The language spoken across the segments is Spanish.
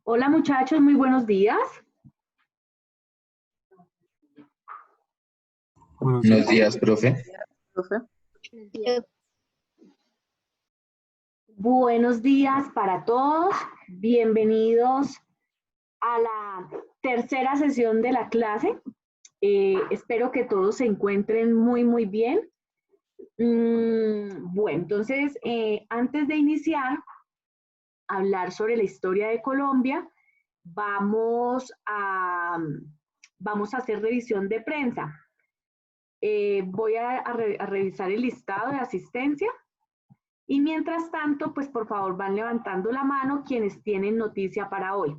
Hola muchachos, muy buenos días. Buenos días, profe. Profe. Buenos días para todos. Bienvenidos a la tercera sesión de la clase. Espero que todos se encuentren muy bien. Bueno, entonces, antes de iniciar a hablar sobre la historia de Colombia, vamos a, vamos a hacer revisión de prensa. Voy a revisar el listado de asistencia y mientras tanto, pues por favor van levantando la mano quienes tienen noticia para hoy.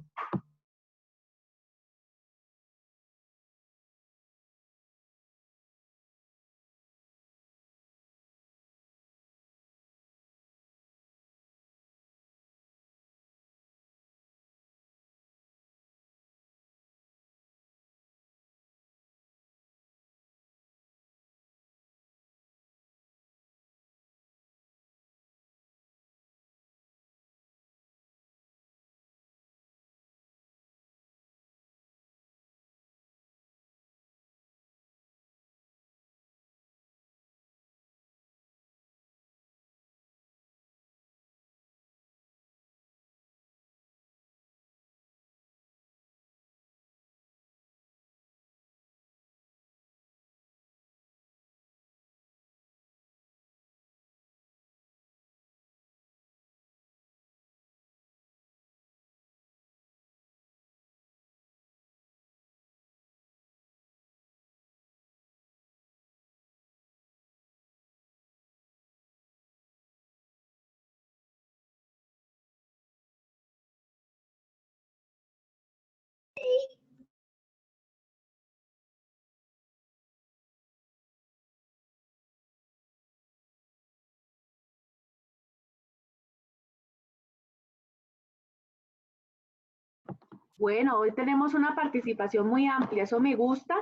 Bueno, hoy tenemos una participación muy amplia, eso me gusta.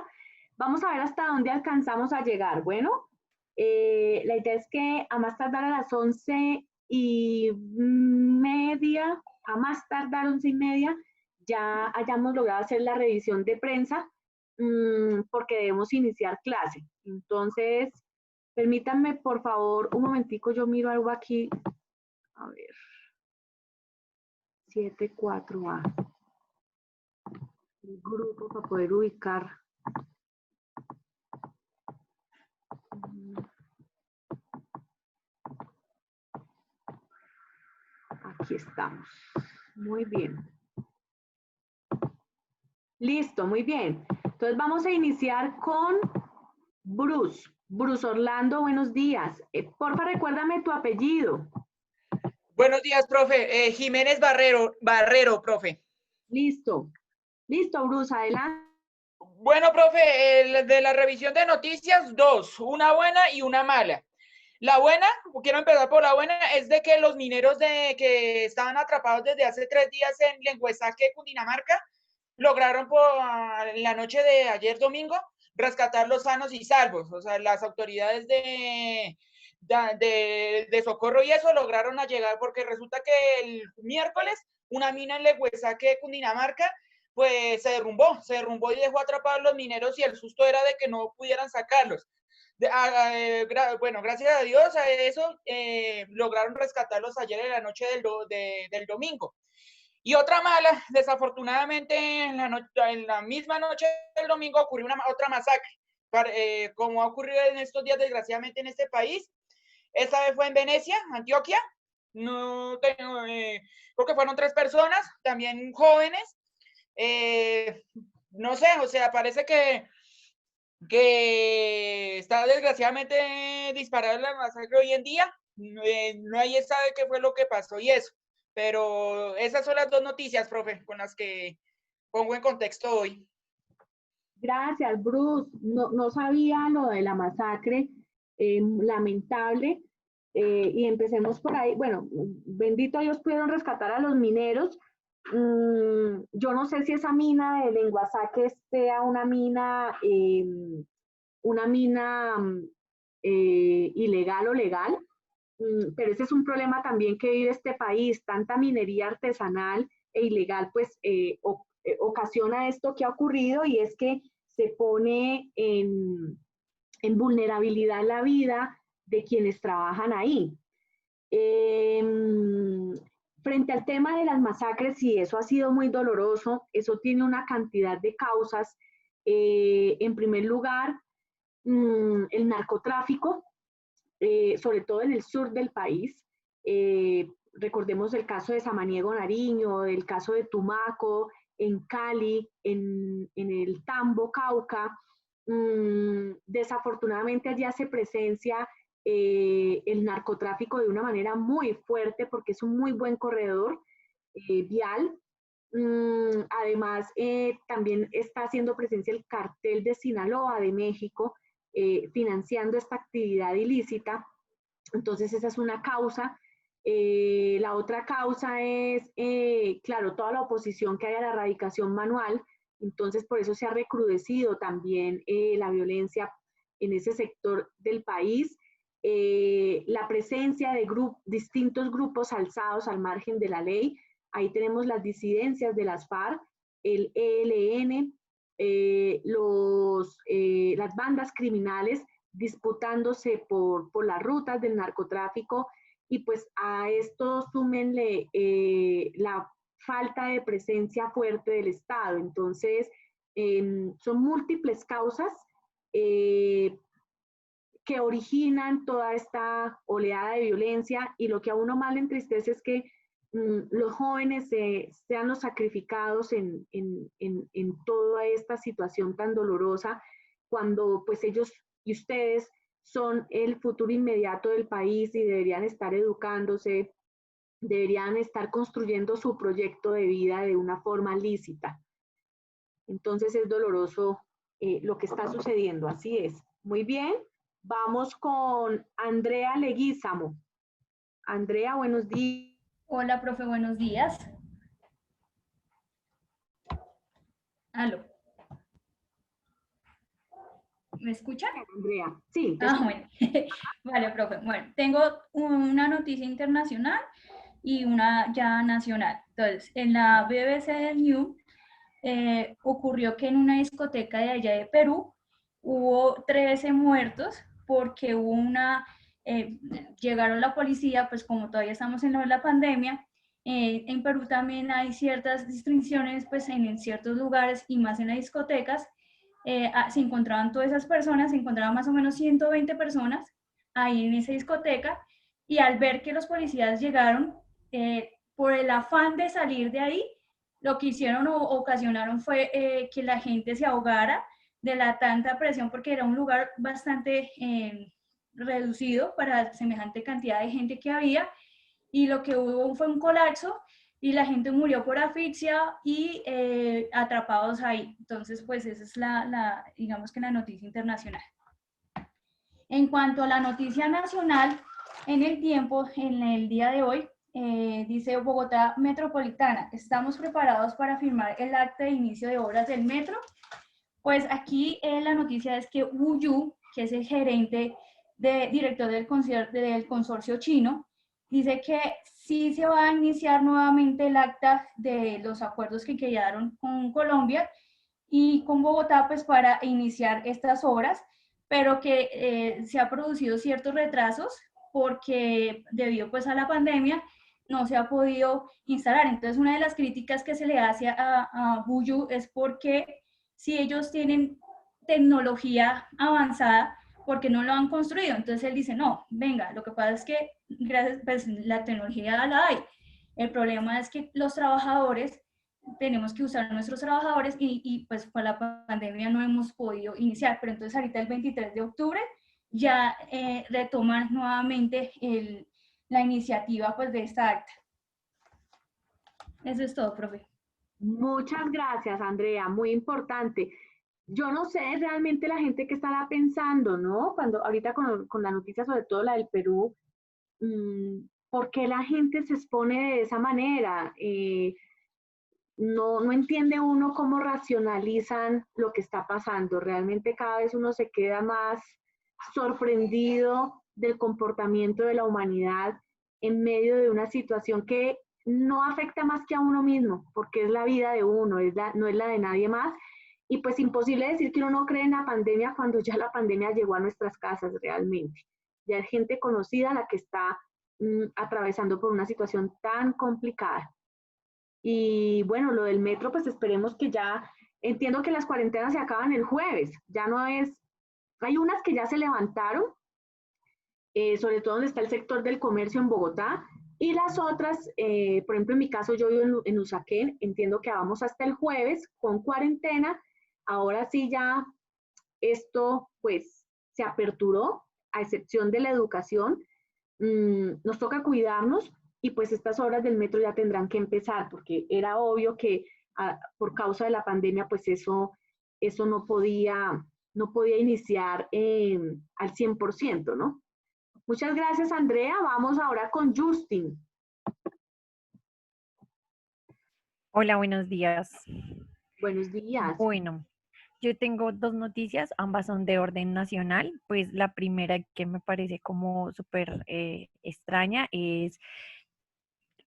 Vamos a ver hasta dónde alcanzamos a llegar. Bueno, la idea es que a más tardar a las 11:30, a más tardar 11:30, ya hayamos logrado hacer la revisión de prensa, porque debemos iniciar clase. Entonces, permítanme por favor un momentico, yo miro algo aquí. A ver, 74A. El grupo para poder ubicar. Aquí estamos. Muy bien. Listo, muy bien. Entonces vamos a iniciar con Bruce. Bruce Orlando, buenos días. Porfa, recuérdame tu apellido. Buenos días, profe. Jiménez Barrero, profe. Listo. Listo, Bruce, adelante. Bueno, profe, de la revisión de noticias, dos, una buena y una mala. La buena, quiero empezar por la buena, es de que los mineros que estaban atrapados desde hace 3 días en Lenguesaque, Cundinamarca, lograron por la noche de ayer domingo rescatarlos sanos y salvos. O sea, las autoridades de socorro y eso lograron llegar porque resulta que el miércoles una mina en Lenguesaque, Cundinamarca, pues se derrumbó y dejó atrapados a los mineros y el susto era de que no pudieran sacarlos. Bueno, gracias a Dios a eso lograron rescatarlos ayer en la noche del domingo. Y otra mala, desafortunadamente en la misma noche del domingo ocurrió otra masacre, como ha ocurrido en estos días desgraciadamente en este país. Esta vez fue en Venecia, Antioquia. No tengo, creo que fueron 3 personas, también jóvenes. No sé, o sea, parece que está desgraciadamente disparada la masacre hoy en día. Nadie sabe qué fue lo que pasó y eso. Pero esas son las dos noticias, profe, con las que pongo en contexto hoy. Gracias, Bruce. No sabía lo de la masacre, lamentable. Y empecemos por ahí. Bueno, bendito Dios pudieron rescatar a los mineros. Yo no sé si esa mina de Lenguasaque sea una mina ilegal o legal, pero ese es un problema también que vive este país, tanta minería artesanal e ilegal, pues ocasiona esto que ha ocurrido, y es que se pone en vulnerabilidad la vida de quienes trabajan ahí. Frente al tema de las masacres, y eso ha sido muy doloroso, eso tiene una cantidad de causas. En primer lugar, el narcotráfico, sobre todo en el sur del país. Recordemos el caso de Samaniego, Nariño, el caso de Tumaco, en Cali, en el Tambo, Cauca. Desafortunadamente allí hace presencia el narcotráfico de una manera muy fuerte, porque es un muy buen corredor vial. Además, también está haciendo presencia el cartel de Sinaloa de México, financiando esta actividad ilícita. Entonces esa es una causa. La otra causa es, claro, toda la oposición que hay a la erradicación manual. Entonces por eso se ha recrudecido también la violencia en ese sector del país. La presencia de distintos grupos alzados al margen de la ley. Ahí tenemos las disidencias de las FARC, el ELN, las bandas criminales disputándose por las rutas del narcotráfico, y pues a esto súmenle la falta de presencia fuerte del Estado. Entonces, son múltiples causas que originan toda esta oleada de violencia, y lo que a uno más le entristece es que los jóvenes sean los sacrificados en toda esta situación tan dolorosa, cuando pues ellos y ustedes son el futuro inmediato del país y deberían estar educándose, deberían estar construyendo su proyecto de vida de una forma lícita. Entonces es doloroso lo que está sucediendo, así es. Muy bien, vamos con Andrea Leguízamo. Andrea, buenos días. Hola, profe, buenos días. Aló. ¿Me escuchan? Andrea, sí. Bueno. Vale, profe. Bueno, tengo una noticia internacional y una ya nacional. Entonces, en la BBC News ocurrió que en una discoteca de allá de Perú hubo 13 muertos porque hubo llegaron la policía, pues como todavía estamos en la pandemia, en Perú también hay ciertas restricciones pues en ciertos lugares y más en las discotecas. Se encontraban todas esas personas, se encontraban más o menos 120 personas ahí en esa discoteca, y al ver que los policías llegaron, por el afán de salir de ahí, lo que hicieron o ocasionaron fue que la gente se ahogara de la tanta presión, porque era un lugar bastante reducido para semejante cantidad de gente que había, y lo que hubo fue un colapso y la gente murió por asfixia y atrapados ahí. Entonces, pues esa es digamos que la noticia internacional. En cuanto a la noticia nacional, en el tiempo, en el día de hoy, dice Bogotá Metropolitana, estamos preparados para firmar el acta de inicio de obras del metro. Pues aquí la noticia es que Wu Yu, que es el gerente director del consorcio chino, dice que sí se va a iniciar nuevamente el acta de los acuerdos que quedaron con Colombia y con Bogotá, pues para iniciar estas obras, pero que se ha producido ciertos retrasos porque debido pues a la pandemia no se ha podido instalar. Entonces una de las críticas que se le hace a Buyu es porque si ellos tienen tecnología avanzada, ¿por qué no lo han construido? Entonces él dice, no, venga, lo que pasa es que gracias, pues, la tecnología la hay. El problema es que los trabajadores, tenemos que usar a nuestros trabajadores y pues con la pandemia no hemos podido iniciar, pero entonces ahorita el 23 de octubre ya retoman nuevamente la iniciativa pues de esta acta. Eso es todo, profe. Muchas gracias, Andrea, muy importante. Yo no sé realmente la gente que estará pensando, ¿no? Cuando ahorita con la noticia, sobre todo la del Perú, ¿por qué la gente se expone de esa manera? No entiende uno cómo racionalizan lo que está pasando. Realmente cada vez uno se queda más sorprendido del comportamiento de la humanidad en medio de una situación que no afecta más que a uno mismo, porque es la vida de uno, no es la de nadie más. Y pues imposible decir que uno no cree en la pandemia cuando ya la pandemia llegó a nuestras casas realmente. Ya es gente conocida la que está atravesando por una situación tan complicada. Y bueno, lo del metro, pues esperemos que ya, entiendo que las cuarentenas se acaban el jueves, ya no es, hay unas que ya se levantaron, sobre todo donde está el sector del comercio en Bogotá, y las otras, por ejemplo, en mi caso yo vivo en Usaquén, entiendo que vamos hasta el jueves con cuarentena, ahora sí ya esto pues se aperturó, a excepción de la educación, nos toca cuidarnos y pues estas horas del metro ya tendrán que empezar, porque era obvio que por causa de la pandemia pues eso no podía iniciar al 100%, ¿no? Muchas gracias, Andrea. Vamos ahora con Justin. Hola, buenos días. Buenos días. Bueno, yo tengo dos noticias, ambas son de orden nacional. Pues la primera que me parece como súper extraña es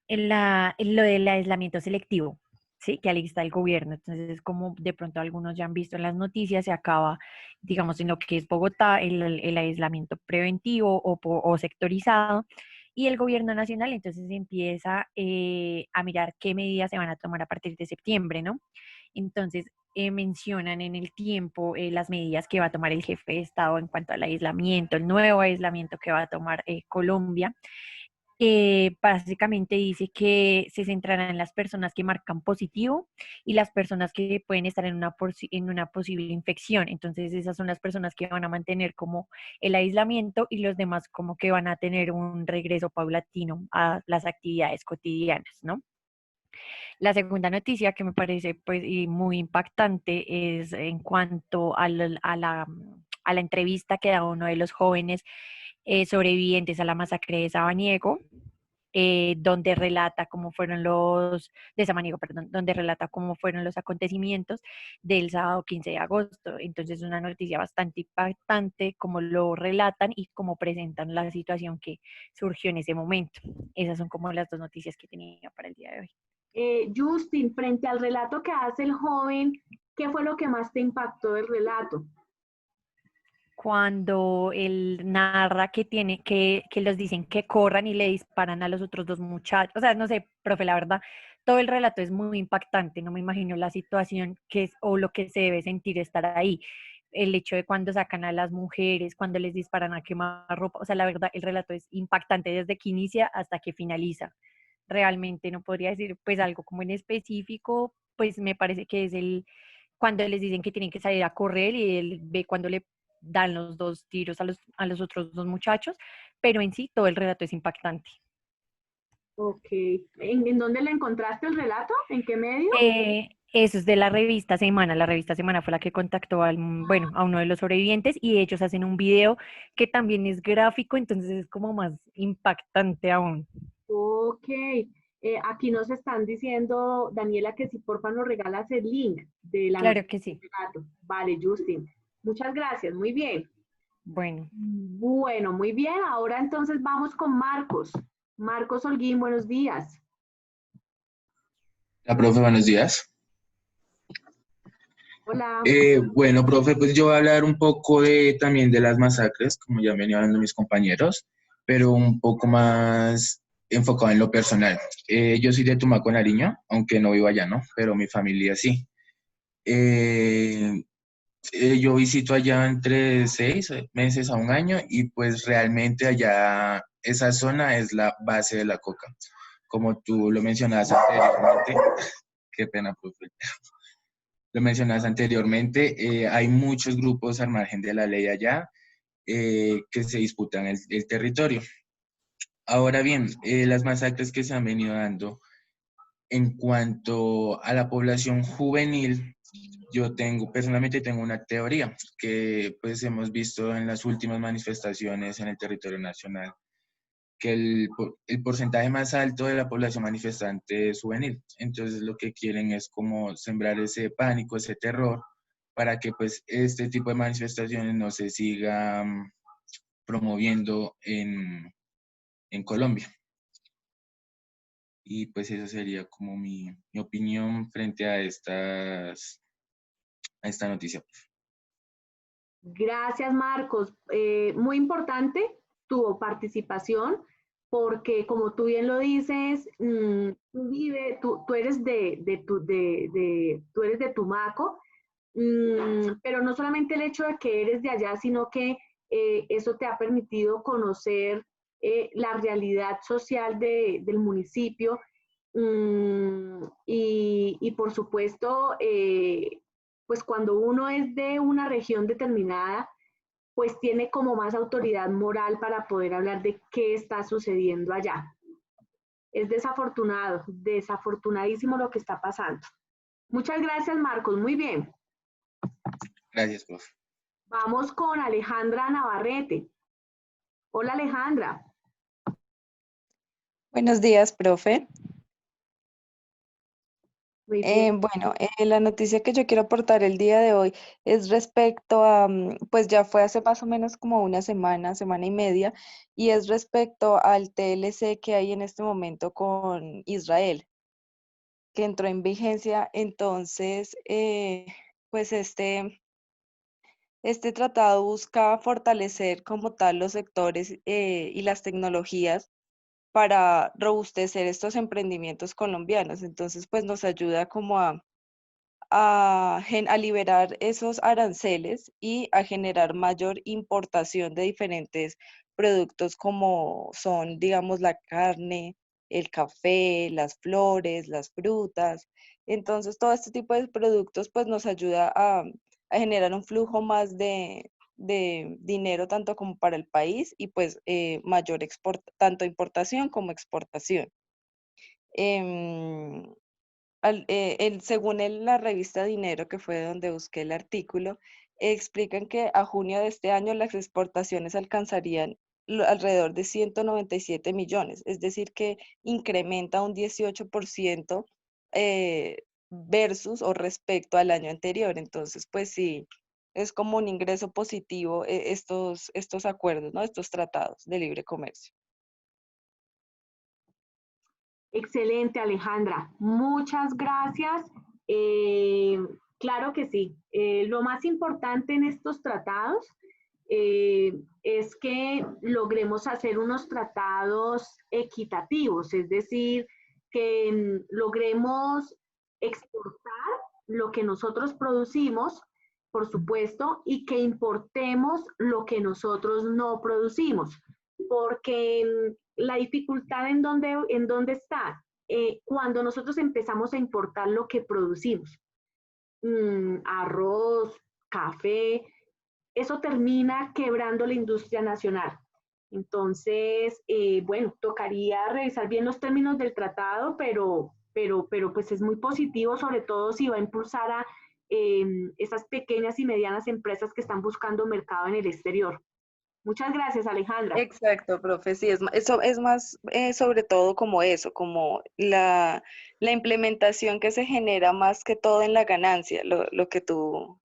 lo del aislamiento selectivo, ¿sí? Que alista el gobierno. Entonces, como de pronto algunos ya han visto en las noticias, se acaba, digamos, en lo que es Bogotá, el aislamiento preventivo o sectorizado. Y el gobierno nacional entonces empieza a mirar qué medidas se van a tomar a partir de septiembre, ¿no? Entonces, mencionan en el tiempo las medidas que va a tomar el jefe de Estado en cuanto al aislamiento, el nuevo aislamiento que va a tomar Colombia. Básicamente dice que se centrará en las personas que marcan positivo y las personas que pueden estar en una posible infección. Entonces, esas son las personas que van a mantener como el aislamiento y los demás como que van a tener un regreso paulatino a las actividades cotidianas, ¿no? La segunda noticia que me parece pues y muy impactante es en cuanto a la entrevista que da uno de los jóvenes sobrevivientes a la masacre de Sabaniego, donde relata cómo fueron de Samaniego, perdón, donde relata cómo fueron los acontecimientos del sábado 15 de agosto. Entonces, una noticia bastante impactante, cómo lo relatan y cómo presentan la situación que surgió en ese momento. Esas son como las dos noticias que tenía para el día de hoy. Justin, frente al relato que hace el joven, ¿qué fue lo que más te impactó del relato? Cuando él narra que los dicen que corran y le disparan a los otros dos muchachos. O sea, no sé, profe, la verdad, todo el relato es muy impactante. No me imagino la situación que es o lo que se debe sentir estar ahí. El hecho de cuando sacan a las mujeres, cuando les disparan a quemar ropa. O sea, la verdad, el relato es impactante desde que inicia hasta que finaliza. Realmente no podría decir pues algo como en específico, pues me parece que es cuando les dicen que tienen que salir a correr y él ve cuando le dan los dos tiros a los otros dos muchachos, pero en sí todo el relato es impactante. Ok. ¿En dónde le encontraste el relato? ¿En qué medio? Eso es de la revista Semana. La revista Semana fue la que contactó bueno, a uno de los sobrevivientes y ellos hacen un video que también es gráfico, entonces es como más impactante aún. Ok. Aquí nos están diciendo, Daniela, que si porfa nos regalas el link de la Claro noticia que sí. del relato. Vale, Justin. Muchas gracias, muy bien. Bueno. Bueno, muy bien. Ahora entonces vamos con Marcos. Marcos Holguín, buenos días. Hola, profe, buenos días. Hola. Bueno, profe, pues yo voy a hablar un poco también de las masacres, como ya venían hablando mis compañeros, pero un poco más enfocado en lo personal. Yo soy de Tumaco, Nariño, aunque no vivo allá, ¿no? Pero mi familia sí. Eh, yo visito allá entre 6 meses a un año y pues realmente allá esa zona es la base de la coca. Como tú lo mencionabas anteriormente, qué pena, profe. Lo mencionabas anteriormente, hay muchos grupos al margen de la ley allá que se disputan el territorio. Ahora bien, las masacres que se han venido dando en cuanto a la población juvenil, yo personalmente tengo una teoría que pues hemos visto en las últimas manifestaciones en el territorio nacional, que el porcentaje más alto de la población manifestante es juvenil. Entonces lo que quieren es como sembrar ese pánico, ese terror, para que pues este tipo de manifestaciones no se sigan promoviendo en Colombia. Y pues esa sería como mi opinión frente a esta noticia. Gracias, Marcos. Muy importante tu participación, porque como tú bien lo dices, tú eres tú eres de Tumaco, pero no solamente el hecho de que eres de allá, sino que eso te ha permitido conocer la realidad social del municipio, y por supuesto, pues cuando uno es de una región determinada, pues tiene como más autoridad moral para poder hablar de qué está sucediendo allá. Es desafortunado, desafortunadísimo lo que está pasando. Muchas gracias, Marcos. Muy bien. Gracias, profe. Vamos con Alejandra Navarrete. Hola, Alejandra. Buenos días, profe. Muy bien. Bueno, la noticia que yo quiero aportar el día de hoy es respecto a, pues ya fue hace más o menos como una semana, semana y media, y es respecto al TLC que hay en este momento con Israel, que entró en vigencia. Entonces, pues este tratado busca fortalecer como tal los sectores y las tecnologías para robustecer estos emprendimientos colombianos. Entonces, pues nos ayuda como a liberar esos aranceles y a generar mayor importación de diferentes productos como son, digamos, la carne, el café, las flores, las frutas. Entonces, todo este tipo de productos pues nos ayuda a generar un flujo más de dinero tanto como para el país y pues mayor tanto importación como exportación. Em, según la revista Dinero, que fue donde busqué el artículo, explican que a junio de este año las exportaciones alcanzarían alrededor de 197 millones, es decir, que incrementa un 18% versus o respecto al año anterior. Entonces, pues sí, es como un ingreso positivo estos acuerdos, ¿no? Estos tratados de libre comercio. Excelente, Alejandra. Muchas gracias. Eh, claro que sí. Lo más importante en estos tratados es que logremos hacer unos tratados equitativos, es decir, que logremos exportar lo que nosotros producimos, por supuesto, y que importemos lo que nosotros no producimos, porque la dificultad en dónde está. Cuando nosotros empezamos a importar lo que producimos, arroz, café, eso termina quebrando la industria nacional. Entonces, bueno, tocaría revisar bien los términos del tratado, pero pues es muy positivo, sobre todo si va a impulsar a esas pequeñas y medianas empresas que están buscando mercado en el exterior. Muchas gracias, Alejandra. Exacto, profe, sí, eso es más sobre todo como eso, como la implementación que se genera más que todo en la ganancia, lo que tú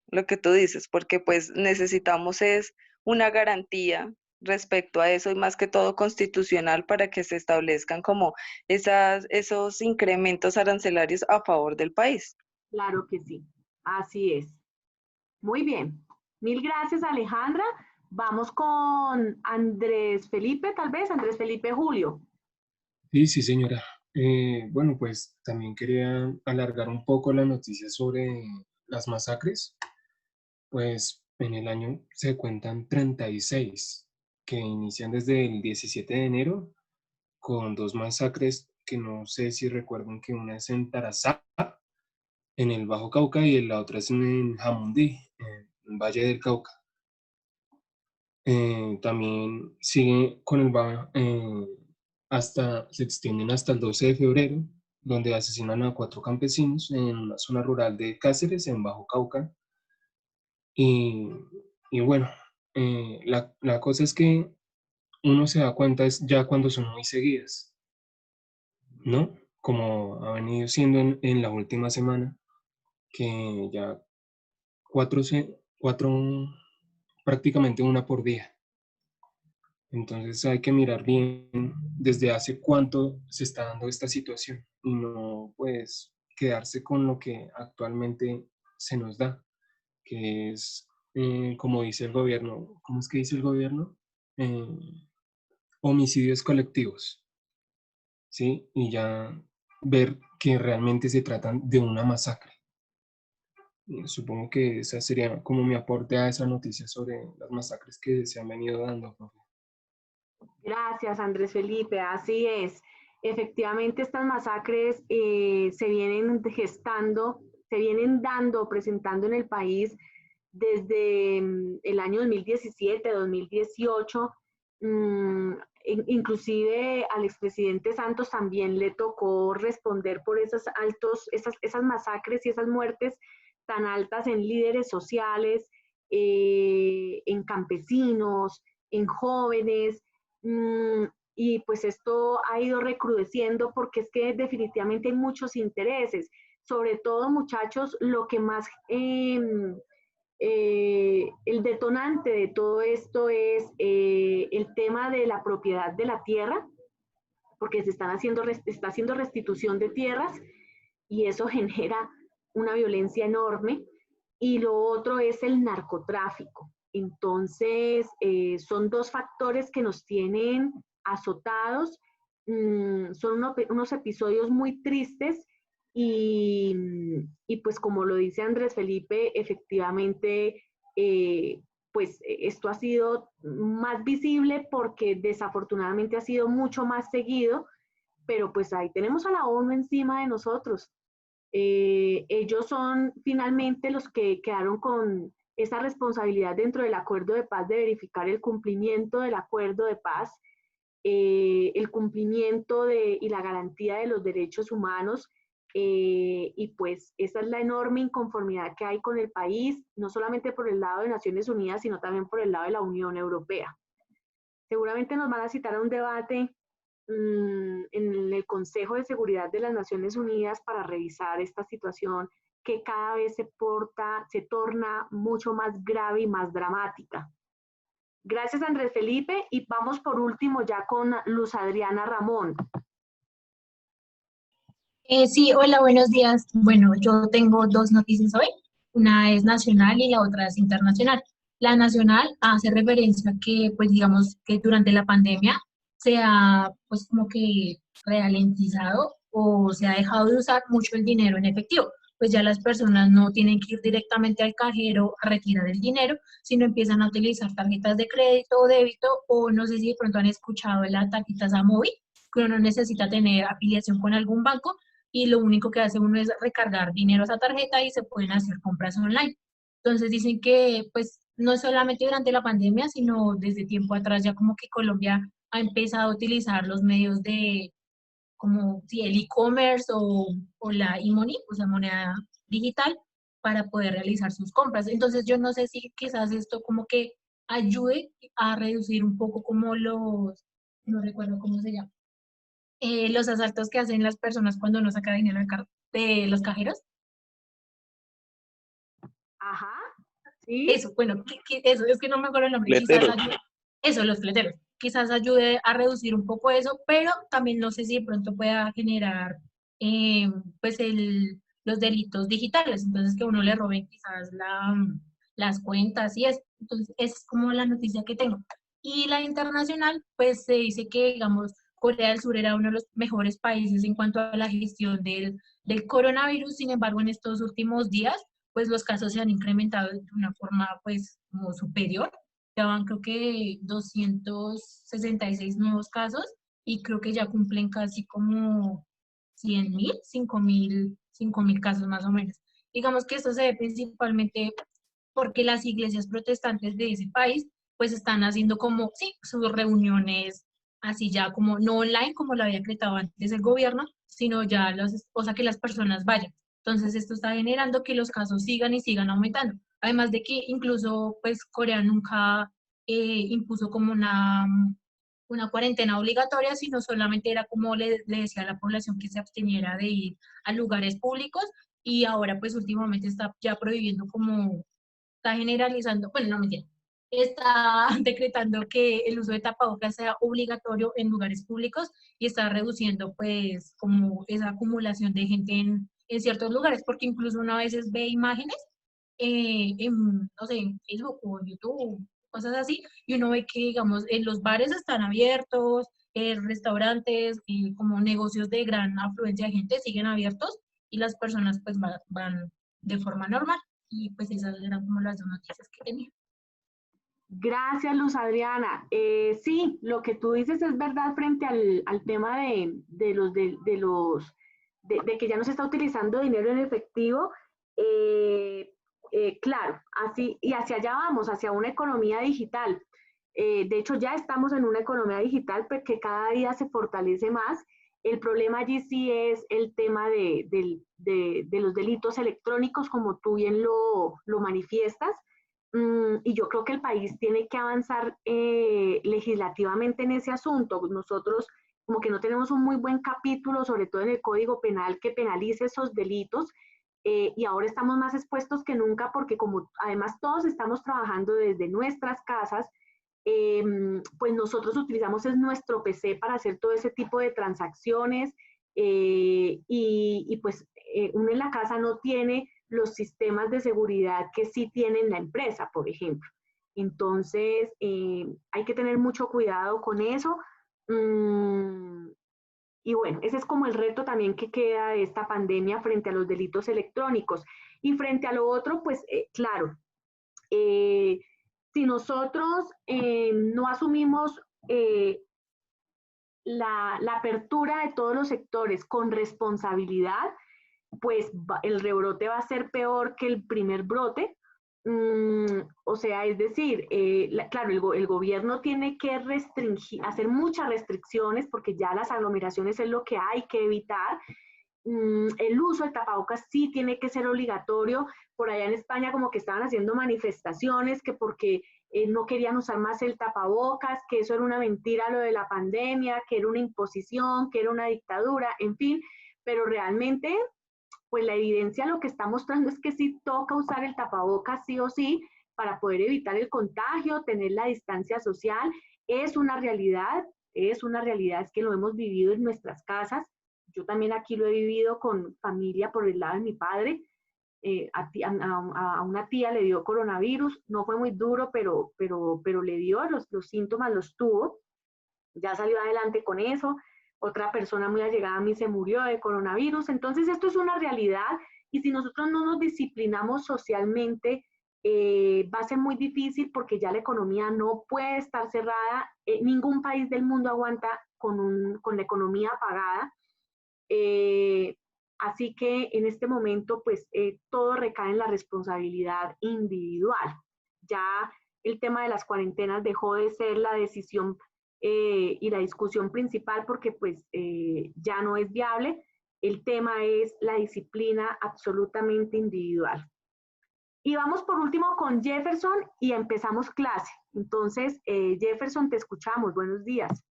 dices, porque pues necesitamos es una garantía respecto a eso y más que todo constitucional para que se establezcan como esos incrementos arancelarios a favor del país. Claro que sí, así es. Muy bien. Mil gracias, Alejandra. Vamos con Andrés Felipe, tal vez, Andrés Felipe Julio. Sí, sí, señora. Bueno, pues también quería alargar un poco la noticia sobre las masacres. Pues en el año se cuentan 36 que inician desde el 17 de enero con dos masacres que no sé si recuerdan, que una es en Tarazá, en el Bajo Cauca, y la otra es en Jamundí, en el Valle del Cauca. También sigue con se extienden hasta el 12 de febrero, donde asesinan a 4 campesinos en una zona rural de Cáceres, en Bajo Cauca. Y, y bueno, la cosa es que uno se da cuenta es ya cuando son muy seguidas, ¿no? Como ha venido siendo en la última semana, que ya cuatro, prácticamente una por día. Entonces hay que mirar bien desde hace cuánto se está dando esta situación y no pues quedarse con lo que actualmente se nos da, que es, como dice el gobierno, ¿cómo es que dice el gobierno? Eh, Homicidios colectivos, ¿sí? Y ya ver que realmente se tratan de una masacre. Supongo que esa sería como mi aporte a esa noticia sobre las masacres que se han venido dando, profe. Gracias, Andrés Felipe. Así es. Efectivamente, estas masacres se vienen gestando, se vienen dando, presentando en el país desde el año 2017, 2018. Inclusive al expresidente Santos también le tocó responder por esas masacres y esas muertes tan altas en líderes sociales, en campesinos, en jóvenes. Mm, y pues esto ha ido recrudeciendo porque es que definitivamente hay muchos intereses, sobre todo muchachos, lo que más, el detonante de todo esto es el tema de la propiedad de la tierra, porque está haciendo restitución de tierras y eso genera una violencia enorme. Y lo otro es el narcotráfico. Entonces, son dos factores que nos tienen azotados. Son unos episodios muy tristes y, y, pues como lo dice Andrés Felipe, efectivamente, pues esto ha sido más visible porque desafortunadamente ha sido mucho más seguido, pero pues ahí tenemos a la ONU encima de nosotros. Ellos son finalmente los que quedaron con esa responsabilidad dentro del acuerdo de paz de verificar el cumplimiento del acuerdo de paz, el cumplimiento y la garantía de los derechos humanos. Y pues esa es la enorme inconformidad que hay con el país, no solamente por el lado de Naciones Unidas, sino también por el lado de la Unión Europea. Seguramente nos van a citar a un debate en el Consejo de Seguridad de las Naciones Unidas para revisar esta situación que cada vez se torna mucho más grave y más dramática. Gracias, Andrés Felipe. Y vamos por último ya con Luz Adriana Ramón. Sí, hola, buenos días. Bueno, yo tengo dos noticias hoy. Una es nacional y la otra es internacional. La nacional hace referencia a que, pues digamos que durante la pandemia se ha, pues como que ralentizado o se ha dejado de usar mucho el dinero en efectivo. Pues ya las personas no tienen que ir directamente al cajero a retirar el dinero, sino empiezan a utilizar tarjetas de crédito o débito, o no sé si de pronto han escuchado de las tarjetas Amóvil, que uno no necesita tener afiliación con algún banco, y lo único que hace uno es recargar dinero a esa tarjeta y se pueden hacer compras online. Entonces dicen que pues no solamente durante la pandemia, sino desde tiempo atrás ya como que Colombia ha empezado a utilizar los medios de como si el e-commerce o la e-money, o sea, moneda digital, para poder realizar sus compras. Entonces yo no sé si quizás esto como que ayude a reducir un poco como no recuerdo cómo se llama, los asaltos que hacen las personas cuando no saca dinero de los cajeros. Ajá, sí. Eso, bueno, eso, es que no me acuerdo el nombre. Quizás ayude, eso, los fleteros. Quizás ayude a reducir un poco eso, pero también no sé si de pronto pueda generar pues los delitos digitales, entonces que uno le roben quizás las cuentas y eso. Entonces, es como la noticia que tengo. Y la internacional, pues se dice que, digamos, Corea del Sur era uno de los mejores países en cuanto a la gestión del coronavirus. Sin embargo, en estos últimos días, pues los casos se han incrementado de una forma pues como superior. Ya van creo que 266 nuevos casos y creo que ya cumplen casi como 100.000, 5.000 casos más o menos. Digamos que esto se ve principalmente porque las iglesias protestantes de ese país pues están haciendo como, sí, sus reuniones así ya como no online como lo había decretado antes el gobierno, sino ya o sea, que las personas vayan. Entonces esto está generando que los casos sigan y sigan aumentando. Además de que incluso pues Corea nunca impuso como una cuarentena obligatoria, sino solamente era como le decía a la población que se absteniera de ir a lugares públicos, y ahora pues últimamente está ya prohibiendo como, está generalizando, bueno, no mentira, está decretando que el uso de tapabocas sea obligatorio en lugares públicos y está reduciendo pues como esa acumulación de gente en ciertos lugares, porque incluso uno a veces ve imágenes no sé, en Facebook o en YouTube, cosas así, y uno ve que, digamos, en los bares están abiertos, restaurantes, como negocios de gran afluencia de gente siguen abiertos y las personas pues van de forma normal. Y pues esas eran como las dos noticias que tenía. Gracias, Luz Adriana. Sí, lo que tú dices es verdad frente al tema de que ya no se está utilizando dinero en efectivo. Eh, claro, así y hacia allá vamos, hacia una economía digital. De hecho, ya estamos en una economía digital porque cada día se fortalece más. El problema allí sí es el tema de los delitos electrónicos, como tú bien lo manifiestas. Y yo creo que el país tiene que avanzar legislativamente en ese asunto. Nosotros como que no tenemos un muy buen capítulo, sobre todo en el Código Penal, que penalice esos delitos. Y ahora estamos más expuestos que nunca porque como además todos estamos trabajando desde nuestras casas, pues nosotros utilizamos es nuestro PC para hacer todo ese tipo de transacciones y pues uno en la casa no tiene los sistemas de seguridad que sí tiene la empresa, por ejemplo. Entonces, hay que tener mucho cuidado con eso. Y bueno, ese es como el reto también que queda de esta pandemia frente a los delitos electrónicos. Y frente a lo otro, pues claro, eh, si nosotros no asumimos la apertura de todos los sectores con responsabilidad, pues el rebrote va a ser peor que el primer brote. O sea, es decir, claro, el gobierno tiene que restringir, hacer muchas restricciones porque ya las aglomeraciones es lo que hay que evitar. El uso del tapabocas sí tiene que ser obligatorio. Por allá en España como que estaban haciendo manifestaciones que porque no querían usar más el tapabocas, que eso era una mentira lo de la pandemia, que era una imposición, que era una dictadura, en fin, pero realmente pues la evidencia lo que está mostrando es que sí toca usar el tapabocas sí o sí para poder evitar el contagio, tener la distancia social. Es una realidad, es que lo hemos vivido en nuestras casas. Yo también aquí lo he vivido con familia por el lado de mi padre. A una tía le dio coronavirus, no fue muy duro, pero le dio, los síntomas los tuvo, ya salió adelante con eso. Otra persona muy allegada a mí se murió de coronavirus. Entonces, esto es una realidad y si nosotros no nos disciplinamos socialmente, va a ser muy difícil porque ya la economía no puede estar cerrada. Ningún país del mundo aguanta con la economía apagada. Así que en este momento, pues todo recae en la responsabilidad individual. Ya el tema de las cuarentenas dejó de ser la decisión y la discusión principal porque pues ya no es viable. El tema es la disciplina absolutamente individual. Y vamos por último con Jefferson y empezamos clase. Entonces, Jefferson, te escuchamos. Buenos días.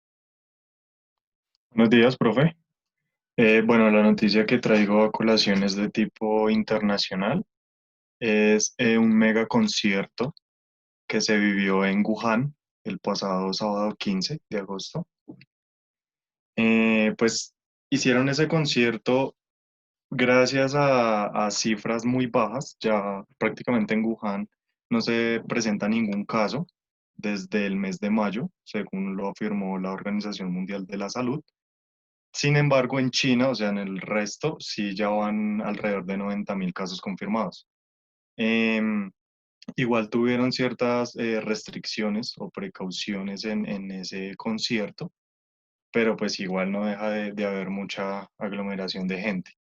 Buenos días, profe. Bueno, la noticia que traigo a colación es de tipo internacional. Es un mega concierto que se vivió en Wuhan el pasado sábado 15 de agosto. Pues hicieron ese concierto gracias a cifras muy bajas. Ya prácticamente en Wuhan no se presenta ningún caso desde el mes de mayo, según lo afirmó la Organización Mundial de la Salud. Sin embargo, en China, o sea, en el resto, sí ya van alrededor de 90.000 casos confirmados. Em, Igual tuvieron ciertas restricciones o precauciones en ese concierto, pero pues igual no deja de haber mucha aglomeración de gente.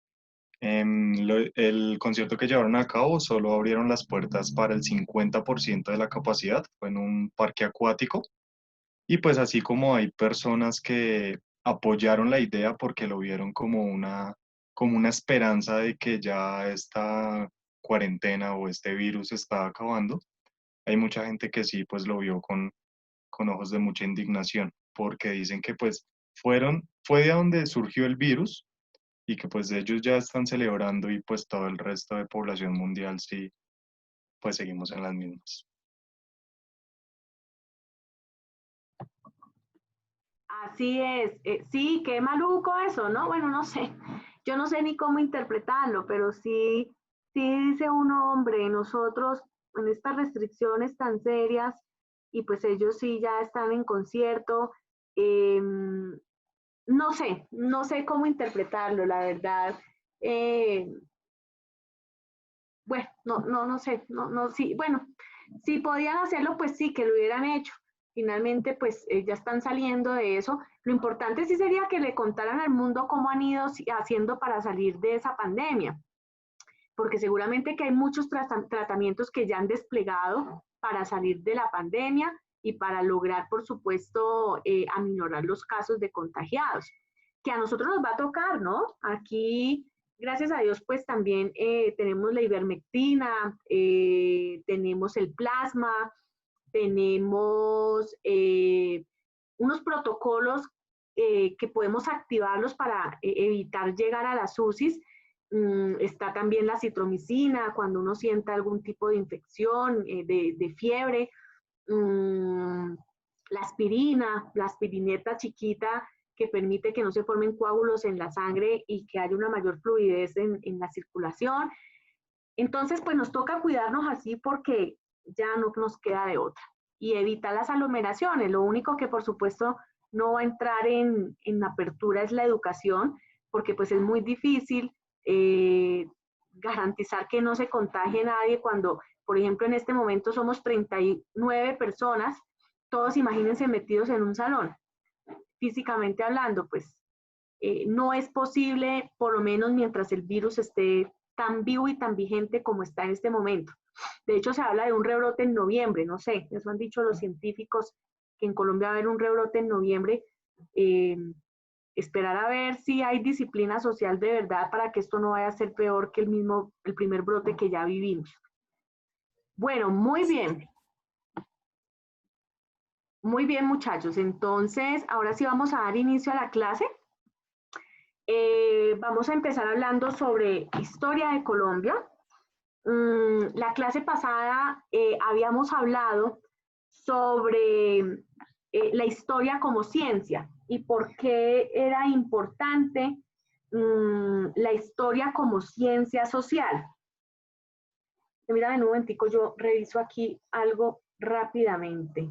El concierto que llevaron a cabo solo abrieron las puertas para el 50% de la capacidad, fue en un parque acuático. Y pues así como hay personas que apoyaron la idea porque lo vieron como una esperanza de que ya esta cuarentena o este virus está acabando, hay mucha gente que sí pues lo vio con ojos de mucha indignación, porque dicen que pues fue de donde surgió el virus y que pues ellos ya están celebrando y pues todo el resto de población mundial sí, pues seguimos en las mismas. Así es. Sí, qué maluco eso, ¿no? Bueno, no sé. Yo no sé ni cómo interpretarlo, pero sí, sí dice uno, hombre, nosotros en estas restricciones tan serias, y pues ellos sí ya están en concierto, no sé cómo interpretarlo, la verdad. Eh, bueno, no sé, sí, bueno, si podían hacerlo, pues sí, que lo hubieran hecho. Finalmente, pues ya están saliendo de eso. Lo importante sí sería que le contaran al mundo cómo han ido haciendo para salir de esa pandemia, porque seguramente que hay muchos tratamientos que ya han desplegado para salir de la pandemia y para lograr, por supuesto, aminorar los casos de contagiados, que a nosotros nos va a tocar, ¿no? Aquí, gracias a Dios, pues también tenemos la ivermectina, tenemos el plasma, tenemos unos protocolos que podemos activarlos para evitar llegar a las UCIs. Está también la citromicina cuando uno sienta algún tipo de infección, de fiebre. La aspirina, la aspirineta chiquita que permite que no se formen coágulos en la sangre y que haya una mayor fluidez en la circulación. Entonces, pues nos toca cuidarnos así porque ya no nos queda de otra. Y evitar las aglomeraciones. Lo único que, por supuesto, no va a entrar en apertura es la educación, porque pues es muy difícil garantizar que no se contagie nadie cuando, por ejemplo, en este momento somos 39 personas, todos imagínense metidos en un salón, físicamente hablando, pues no es posible, por lo menos mientras el virus esté tan vivo y tan vigente como está en este momento. De hecho, se habla de un rebrote en noviembre, no sé, eso han dicho los científicos, que en Colombia va a haber un rebrote en noviembre. Esperar a ver si hay disciplina social de verdad para que esto no vaya a ser peor que el primer brote que ya vivimos. Bueno, muy bien. Muy bien, muchachos. Entonces, ahora sí vamos a dar inicio a la clase. Vamos a empezar hablando sobre historia de Colombia. La clase pasada habíamos hablado sobre la historia como ciencia y por qué era importante la historia como ciencia social. Mira, en un momentico yo reviso aquí algo rápidamente.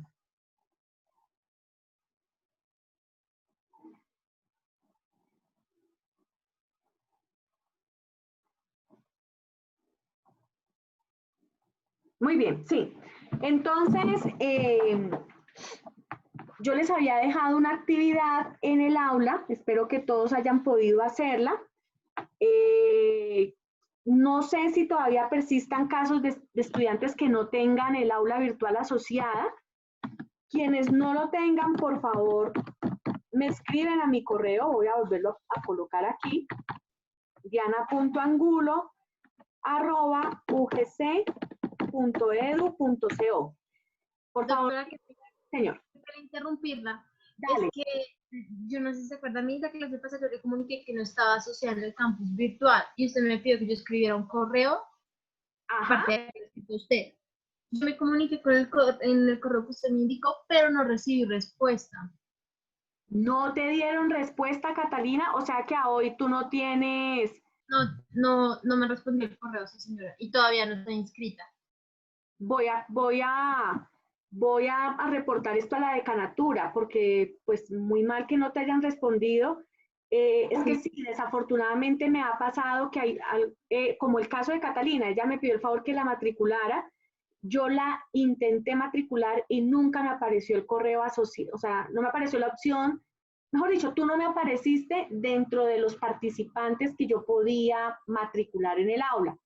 Muy bien, sí. Entonces, yo les había dejado una actividad en el aula, espero que todos hayan podido hacerla. No sé si todavía persistan casos de estudiantes que no tengan el aula virtual asociada. Quienes no lo tengan, por favor, me escriben a mi correo, voy a volverlo a colocar aquí, diana.angulo@ugc.edu.co. Por favor, Doctora, señor. Para interrumpirla, Dale. es que yo no sé si se acuerda, a mí la clase pasada yo le comuniqué que no estaba asociando el campus virtual y usted me pidió que yo escribiera un correo. Ajá. Aparte de que usted. Yo me comuniqué con en el correo que usted me indicó, pero no recibí respuesta. ¿No te dieron respuesta, Catalina? O sea que a hoy tú no tienes... No me respondió el correo, sí, señora, y todavía no está inscrita. Voy a reportar esto a la decanatura, porque pues muy mal que no te hayan respondido. Es que sí, desafortunadamente me ha pasado que hay, como el caso de Catalina, ella me pidió el favor que la matriculara, yo la intenté matricular y nunca me apareció el correo asociado, o sea, no me apareció la opción, mejor dicho, tú no me apareciste dentro de los participantes que yo podía matricular en el aula.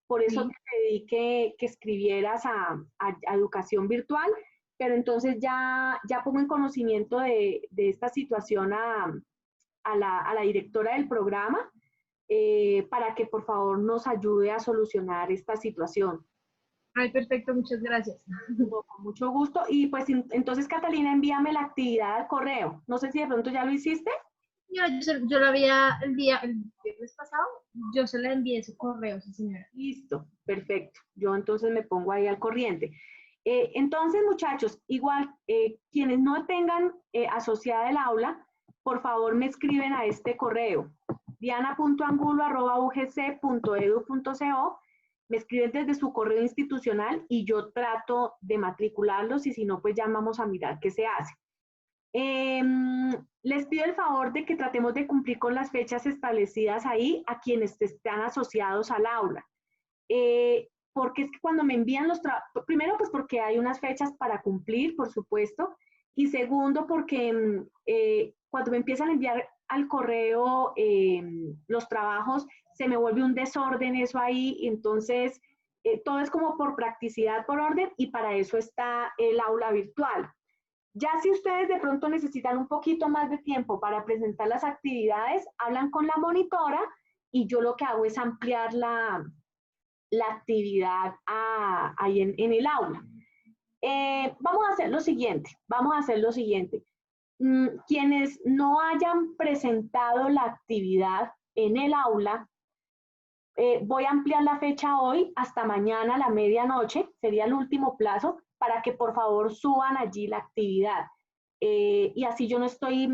Por eso Sí. te pedí que escribieras a educación virtual, pero entonces ya pongo en conocimiento de esta situación a la directora del programa para que por favor nos ayude a solucionar esta situación. Ay, perfecto, muchas gracias. Con mucho gusto. Y pues entonces, Catalina, envíame la actividad al correo. No sé si de pronto ya lo hiciste. Yo lo había el viernes pasado, yo se le envié su correo, sí, señora. Listo, perfecto. Yo entonces me pongo ahí al corriente. Entonces, muchachos, igual, quienes no tengan asociada el aula, por favor me escriben a este correo, diana.angulo@ugc.edu.co, me escriben desde su correo institucional y yo trato de matricularlos, y si no, pues ya vamos a mirar qué se hace. Les pido el favor de que tratemos de cumplir con las fechas establecidas ahí a quienes están asociados al aula. Porque es que cuando me envían los trabajos, primero pues porque hay unas fechas para cumplir, por supuesto, y segundo porque cuando me empiezan a enviar al correo los trabajos, se me vuelve un desorden eso ahí, y entonces todo es como por practicidad, por orden, y para eso está el aula virtual. Ya si ustedes de pronto necesitan un poquito más de tiempo para presentar las actividades, hablan con la monitora y yo lo que hago es ampliar la actividad ahí en el aula. Vamos a hacer lo siguiente. Quienes no hayan presentado la actividad en el aula, voy a ampliar la fecha hoy hasta mañana a la medianoche, sería el último plazo, para que por favor suban allí la actividad. Y así yo no estoy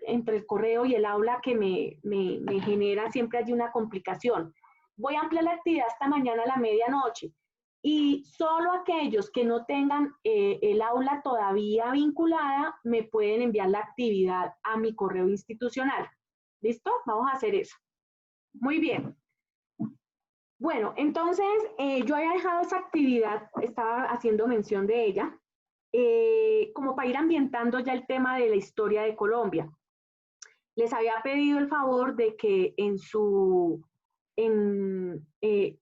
entre el correo y el aula, que me genera siempre allí una complicación. Voy a ampliar la actividad hasta mañana a la medianoche. Y solo aquellos que no tengan el aula todavía vinculada me pueden enviar la actividad a mi correo institucional. ¿Listo? Vamos a hacer eso. Muy bien. Bueno, entonces yo había dejado esa actividad, estaba haciendo mención de ella, como para ir ambientando ya el tema de la historia de Colombia. Les había pedido el favor de que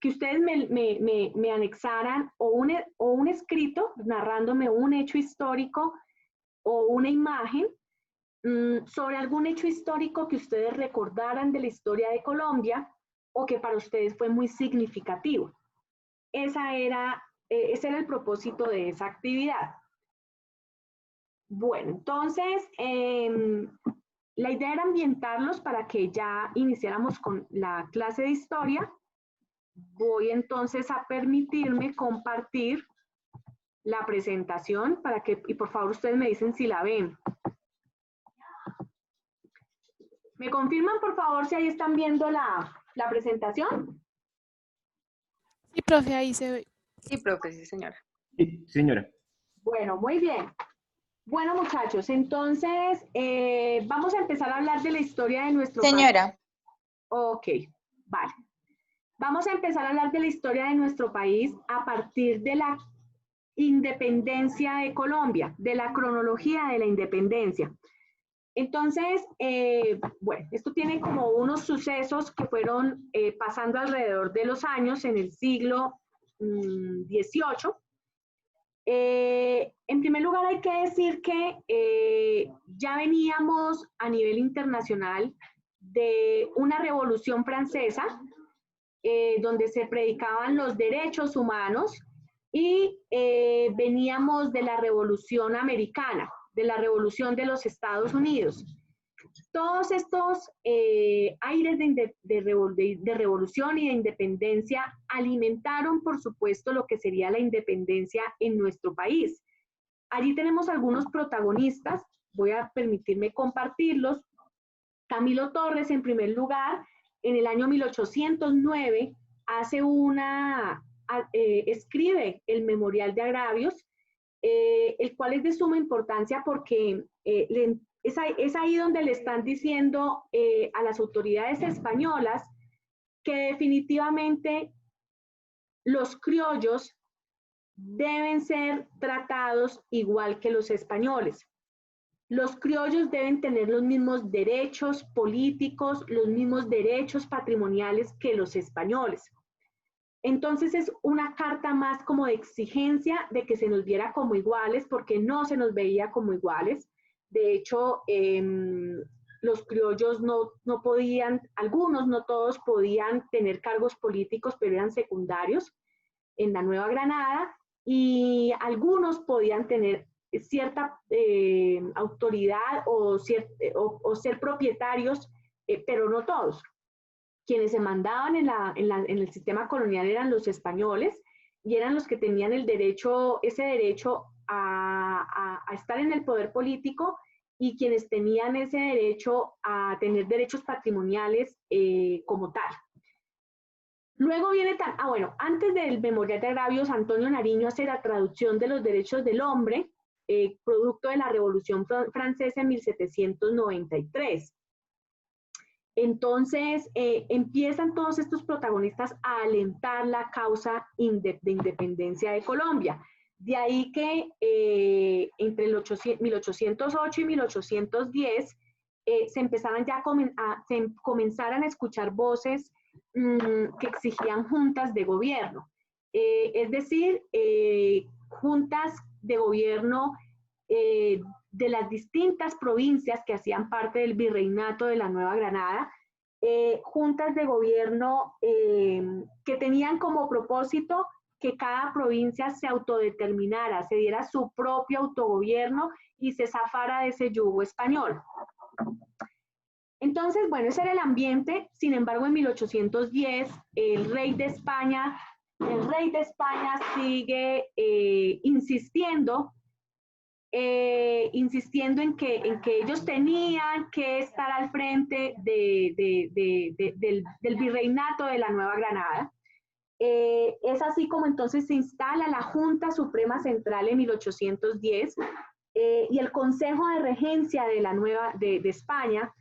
que ustedes me anexaran o un escrito narrándome un hecho histórico o una imagen sobre algún hecho histórico que ustedes recordaran de la historia de Colombia o que para ustedes fue muy significativo. Ese era el propósito de esa actividad. Bueno, entonces, la idea era ambientarlos para que ya iniciáramos con la clase de historia. Voy entonces a permitirme compartir la presentación y por favor ustedes me dicen si la ven. ¿Me confirman por favor si ahí están viendo la presentación? Sí, profe, ahí se ve. Sí, profe, sí, señora. Sí, señora. Bueno, muy bien. Bueno, muchachos, entonces vamos a empezar a hablar de la historia de nuestro país. Señora. Ok, vale. Vamos a empezar a hablar de la historia de nuestro país a partir de la independencia de Colombia, de la cronología de la independencia. Entonces, bueno, esto tiene como unos sucesos que fueron pasando alrededor de los años en el siglo XVIII. En primer lugar, hay que decir que ya veníamos a nivel internacional de una revolución francesa, donde se predicaban los derechos humanos, y veníamos de la revolución americana, de la revolución de los Estados Unidos. Todos estos aires de revolución y de independencia alimentaron, por supuesto, lo que sería la independencia en nuestro país. Allí tenemos algunos protagonistas, voy a permitirme compartirlos. Camilo Torres, en primer lugar, en el año 1809, escribe el Memorial de Agravios, el cual es de suma importancia porque es ahí donde le están diciendo a las autoridades españolas que definitivamente los criollos deben ser tratados igual que los españoles. Los criollos deben tener los mismos derechos políticos, los mismos derechos patrimoniales que los españoles. Entonces es una carta más como de exigencia de que se nos viera como iguales, porque no se nos veía como iguales. De hecho, los criollos no podían, algunos, no todos, podían tener cargos políticos, pero eran secundarios en la Nueva Granada, y algunos podían tener cierta autoridad o ser propietarios, pero no todos. Quienes se mandaban en el sistema colonial eran los españoles, y eran los que tenían el derecho, ese derecho a estar en el poder político, y quienes tenían ese derecho a tener derechos patrimoniales como tal. Luego viene, bueno, antes del Memorial de Agravios, Antonio Nariño hace la traducción de los derechos del hombre, producto de la Revolución Francesa en 1793. Entonces, empiezan todos estos protagonistas a alentar la causa de independencia de Colombia. De ahí que entre 1808 y 1810 se comenzaran a escuchar voces que exigían juntas de gobierno. Es decir, juntas de gobierno de las distintas provincias que hacían parte del virreinato de la Nueva Granada, juntas de gobierno que tenían como propósito que cada provincia se autodeterminara, se diera su propio autogobierno y se zafara de ese yugo español. Entonces, bueno, ese era el ambiente. Sin embargo, en 1810, el rey de España sigue insistiendo en que ellos tenían que estar al frente del virreinato de la Nueva Granada. Es así como entonces se instala la Junta Suprema Central en 1810 y el Consejo de Regencia de España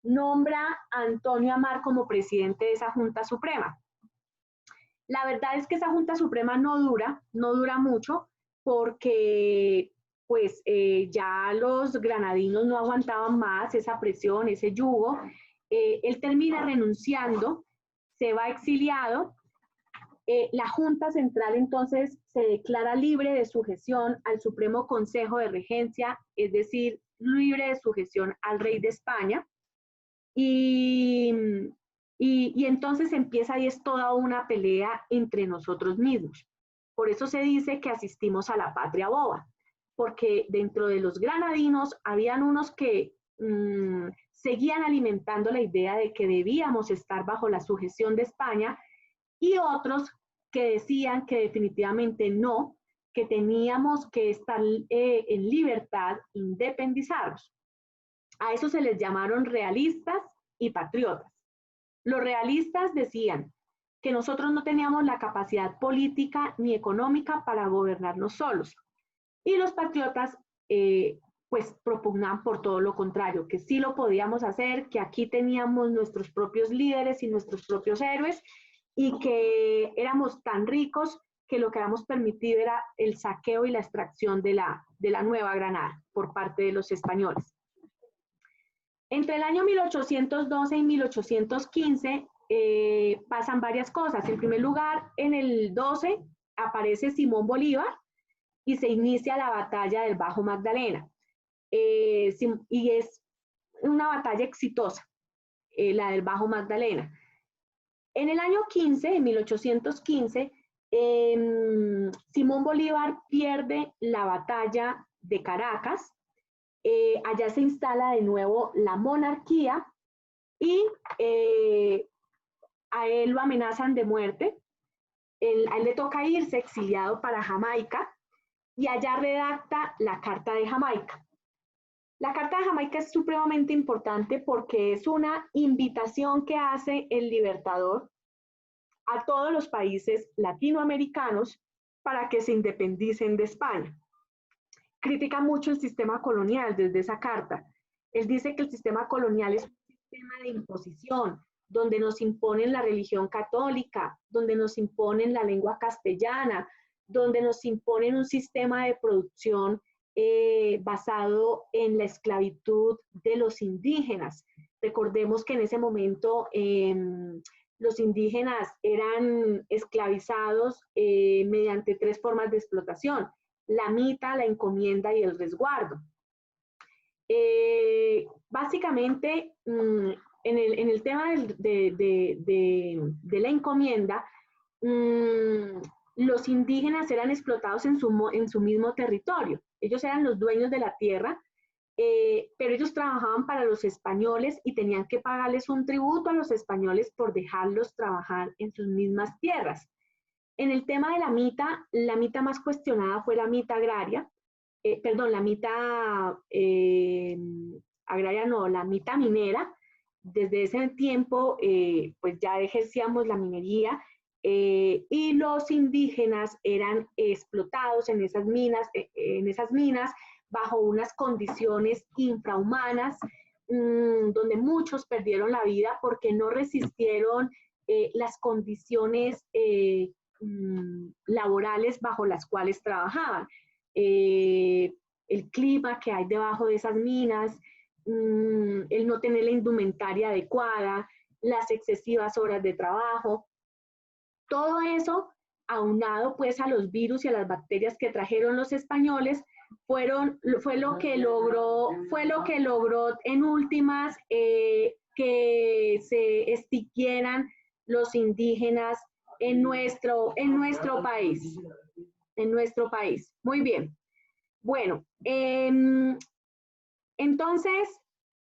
nombra a Antonio Amar como presidente de esa Junta Suprema. La verdad es que esa Junta Suprema no dura mucho, porque pues ya los granadinos no aguantaban más esa presión, ese yugo. Él termina renunciando, se va exiliado. La Junta Central entonces se declara libre de sujeción al Supremo Consejo de Regencia, es decir, libre de sujeción al rey de España. Y entonces empieza y es toda una pelea entre nosotros mismos. Por eso se dice que asistimos a la patria boba, porque dentro de los granadinos habían unos que seguían alimentando la idea de que debíamos estar bajo la sujeción de España, y otros que decían que definitivamente no, que teníamos que estar en libertad, independizados. A eso se les llamaron realistas y patriotas. Los realistas decían que nosotros no teníamos la capacidad política ni económica para gobernarnos solos. Y los patriotas pues propugnaban por todo lo contrario, que sí lo podíamos hacer, que aquí teníamos nuestros propios líderes y nuestros propios héroes, y que éramos tan ricos que lo que habíamos permitido era el saqueo y la extracción de la Nueva Granada por parte de los españoles. Entre el año 1812 y 1815 pasan varias cosas. En primer lugar, en el 12 aparece Simón Bolívar y se inicia la batalla del Bajo Magdalena. Y es una batalla exitosa, la del Bajo Magdalena. En el año 15, en 1815, Simón Bolívar pierde la batalla de Caracas. Allá se instala de nuevo la monarquía y a él lo amenazan de muerte. A él le toca irse exiliado para Jamaica y allá redacta la Carta de Jamaica. La Carta de Jamaica es supremamente importante porque es una invitación que hace el Libertador a todos los países latinoamericanos para que se independicen de España. Critica mucho el sistema colonial desde esa carta. Él dice que el sistema colonial es un sistema de imposición, donde nos imponen la religión católica, donde nos imponen la lengua castellana, donde nos imponen un sistema de producción basado en la esclavitud de los indígenas. Recordemos que en ese momento los indígenas eran esclavizados mediante 3 formas de explotación: la mita, la encomienda y el resguardo. Básicamente, en el tema de la encomienda, los indígenas eran explotados en su mismo territorio. Ellos eran los dueños de la tierra, pero ellos trabajaban para los españoles y tenían que pagarles un tributo a los españoles por dejarlos trabajar en sus mismas tierras. En el tema de la mita más cuestionada fue la mita agraria, la mita agraria no, la mita minera. Desde ese tiempo, pues ya ejercíamos la minería y los indígenas eran explotados en esas minas bajo unas condiciones infrahumanas, donde muchos perdieron la vida porque no resistieron las condiciones laborales bajo las cuales trabajaban. El clima que hay debajo de esas minas, el no tener la indumentaria adecuada, las excesivas horas de trabajo, todo eso aunado pues a los virus y a las bacterias que trajeron los españoles, fue lo que logró en últimas que se extinguieran los indígenas en nuestro país. Muy bien. Bueno, entonces,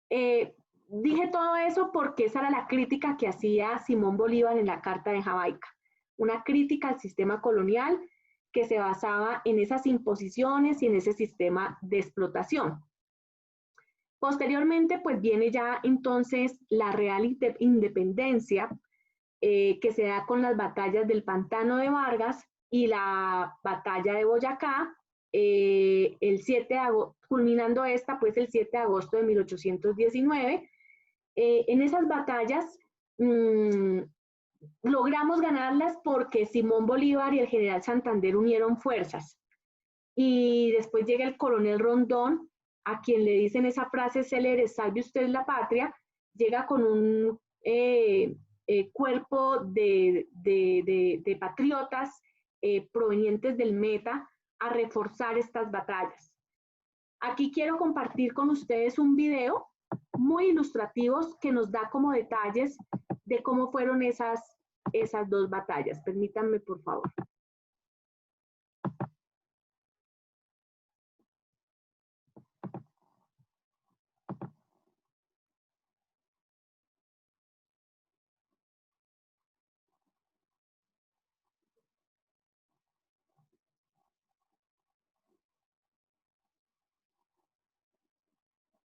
dije todo eso porque esa era la crítica que hacía Simón Bolívar en la Carta de Jamaica, una crítica al sistema colonial que se basaba en esas imposiciones y en ese sistema de explotación. Posteriormente, pues viene ya entonces la real independencia que se da con las batallas del Pantano de Vargas y la batalla de Boyacá, el 7 de agosto, culminando esta, pues el 7 de agosto de 1819. En esas batallas logramos ganarlas porque Simón Bolívar y el general Santander unieron fuerzas. Y después llega el coronel Rondón, a quien le dicen esa frase célebre, salve usted la patria, llega con un cuerpo de patriotas provenientes del Meta a reforzar estas batallas. Aquí quiero compartir con ustedes un video muy ilustrativo que nos da como detalles de cómo fueron esas dos batallas. Permítanme, por favor.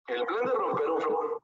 El plan de romper un flor.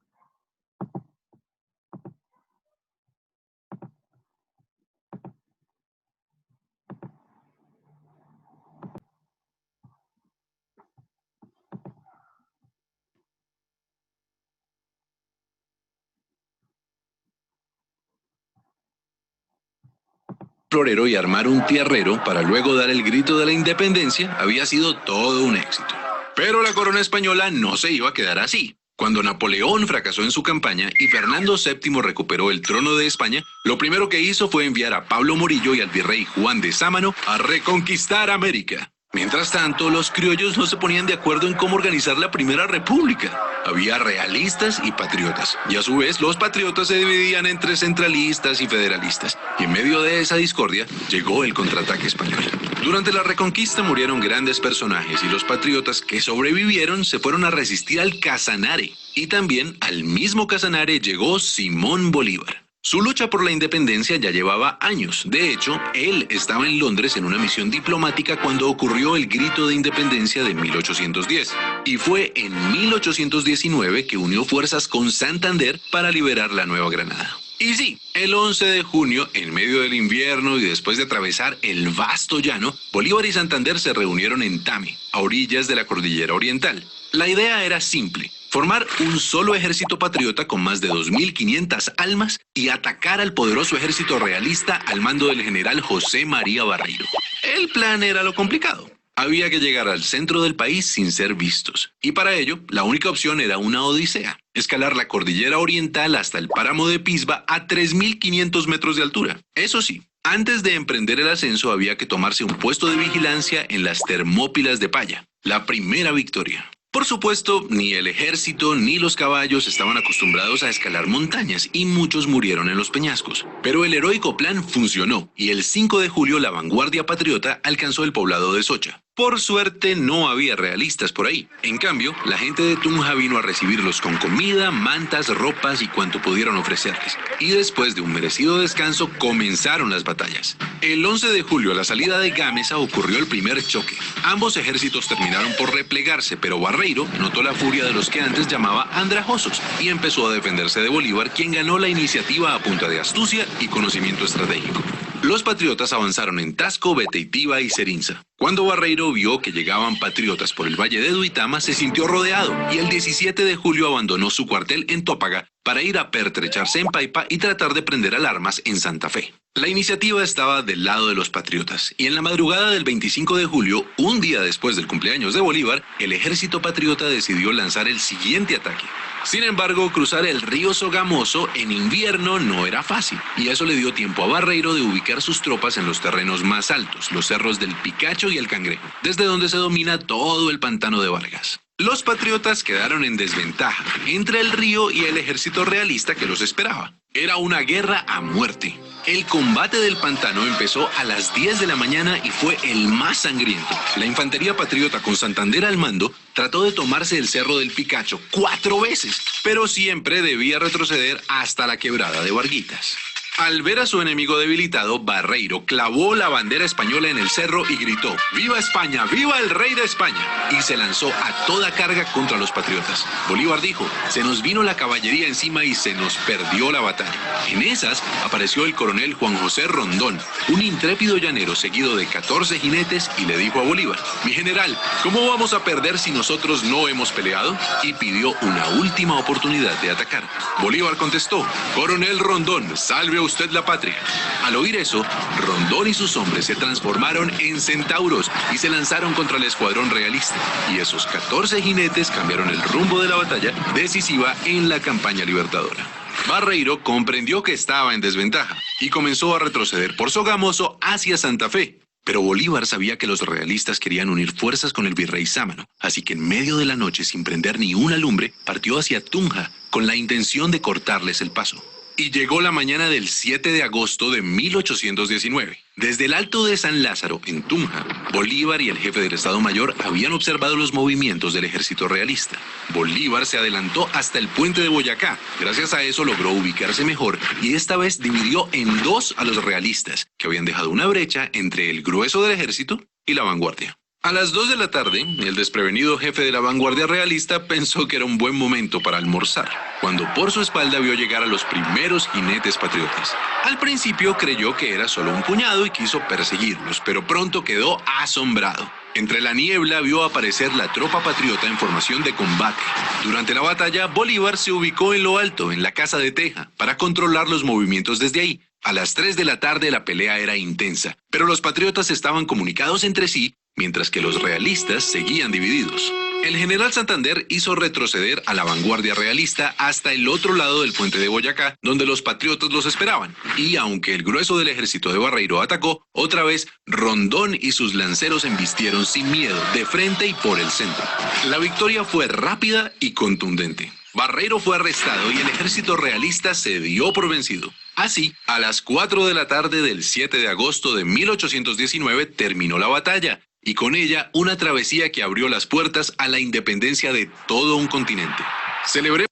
Florero y armar un tierrero para luego dar el grito de la independencia había sido todo un éxito. Pero la corona española no se iba a quedar así. Cuando Napoleón fracasó en su campaña y Fernando VII recuperó el trono de España, lo primero que hizo fue enviar a Pablo Morillo y al virrey Juan de Sámano a reconquistar América. Mientras tanto, los criollos no se ponían de acuerdo en cómo organizar la primera república. Había realistas y patriotas, y a su vez los patriotas se dividían entre centralistas y federalistas. Y en medio de esa discordia, llegó el contraataque español. Durante la reconquista murieron grandes personajes y los patriotas que sobrevivieron se fueron a resistir al Casanare. Y también al mismo Casanare llegó Simón Bolívar. Su lucha por la independencia ya llevaba años. De hecho, él estaba en Londres en una misión diplomática cuando ocurrió el grito de independencia de 1810. Y fue en 1819 que unió fuerzas con Santander para liberar la Nueva Granada. Y sí, el 11 de junio, en medio del invierno y después de atravesar el vasto llano, Bolívar y Santander se reunieron en Tame, a orillas de la Cordillera Oriental. La idea era simple: formar un solo ejército patriota con más de 2.500 almas y atacar al poderoso ejército realista al mando del general José María Barreiro. El plan era lo complicado. Había que llegar al centro del país sin ser vistos. Y para ello, la única opción era una odisea: escalar la Cordillera Oriental hasta el páramo de Pisba a 3.500 metros de altura. Eso sí, antes de emprender el ascenso había que tomarse un puesto de vigilancia en las Termópilas de Paya, la primera victoria. Por supuesto, ni el ejército ni los caballos estaban acostumbrados a escalar montañas y muchos murieron en los peñascos. Pero el heroico plan funcionó y el 5 de julio la vanguardia patriota alcanzó el poblado de Socha. Por suerte no había realistas por ahí. En cambio, la gente de Tunja vino a recibirlos con comida, mantas, ropas y cuanto pudieron ofrecerles. Y después de un merecido descanso, comenzaron las batallas. El 11 de julio, a la salida de Gámeza, ocurrió el primer choque. Ambos ejércitos terminaron por replegarse, pero Barreiro notó la furia de los que antes llamaba andrajosos y empezó a defenderse de Bolívar, quien ganó la iniciativa a punta de astucia y conocimiento estratégico. Los patriotas avanzaron en Tasco, Beteitiva y Serinza. Cuando Barreiro vio que llegaban patriotas por el valle de Duitama, se sintió rodeado y el 17 de julio abandonó su cuartel en Tópaga para ir a pertrecharse en Paipa y tratar de prender alarmas en Santa Fe. La iniciativa estaba del lado de los patriotas y en la madrugada del 25 de julio, un día después del cumpleaños de Bolívar, el ejército patriota decidió lanzar el siguiente ataque. Sin embargo, cruzar el río Sogamoso en invierno no era fácil, y eso le dio tiempo a Barreiro de ubicar sus tropas en los terrenos más altos, los cerros del Picacho y el Cangrejo, desde donde se domina todo el pantano de Vargas. Los patriotas quedaron en desventaja entre el río y el ejército realista que los esperaba. Era una guerra a muerte. El combate del pantano empezó a las 10 de la mañana y fue el más sangriento. La infantería patriota con Santander al mando trató de tomarse el cerro del Picacho 4 veces, pero siempre debía retroceder hasta la quebrada de Varguitas. Al ver a su enemigo debilitado, Barreiro clavó la bandera española en el cerro y gritó: ¡Viva España! ¡Viva el rey de España! Y se lanzó a toda carga contra los patriotas. Bolívar dijo: se nos vino la caballería encima y se nos perdió la batalla. En esas apareció el coronel Juan José Rondón, un intrépido llanero seguido de 14 jinetes, y le dijo a Bolívar: mi general, ¿cómo vamos a perder si nosotros no hemos peleado? Y pidió una última oportunidad de atacar. Bolívar contestó: coronel Rondón, salve usted la patria. Al oír eso, Rondón y sus hombres se transformaron en centauros y se lanzaron contra el escuadrón realista. Y esos 14 jinetes cambiaron el rumbo de la batalla decisiva en la campaña libertadora. Barreiro comprendió que estaba en desventaja y comenzó a retroceder por Sogamoso hacia Santa Fe. Pero Bolívar sabía que los realistas querían unir fuerzas con el virrey Sámano, así que en medio de la noche, sin prender ni una lumbre, partió hacia Tunja con la intención de cortarles el paso. Y llegó la mañana del 7 de agosto de 1819. Desde el Alto de San Lázaro, en Tunja, Bolívar y el jefe del Estado Mayor habían observado los movimientos del ejército realista. Bolívar se adelantó hasta el puente de Boyacá. Gracias a eso logró ubicarse mejor y esta vez dividió en dos a los realistas, que habían dejado una brecha entre el grueso del ejército y la vanguardia. A las 2 de la tarde, el desprevenido jefe de la vanguardia realista pensó que era un buen momento para almorzar, cuando por su espalda vio llegar a los primeros jinetes patriotas. Al principio creyó que era solo un puñado y quiso perseguirlos, pero pronto quedó asombrado. Entre la niebla vio aparecer la tropa patriota en formación de combate. Durante la batalla, Bolívar se ubicó en lo alto, en la Casa de Teja, para controlar los movimientos desde ahí. A las 3 de la tarde la pelea era intensa, pero los patriotas estaban comunicados entre sí, mientras que los realistas seguían divididos. El general Santander hizo retroceder a la vanguardia realista hasta el otro lado del puente de Boyacá, donde los patriotas los esperaban. Y aunque el grueso del ejército de Barreiro atacó, otra vez Rondón y sus lanceros embistieron sin miedo, de frente y por el centro. La victoria fue rápida y contundente. Barreiro fue arrestado y el ejército realista se dio por vencido. Así, a las 4 de la tarde del 7 de agosto de 1819 terminó la batalla, y con ella una travesía que abrió las puertas a la independencia de todo un continente. Celebremos.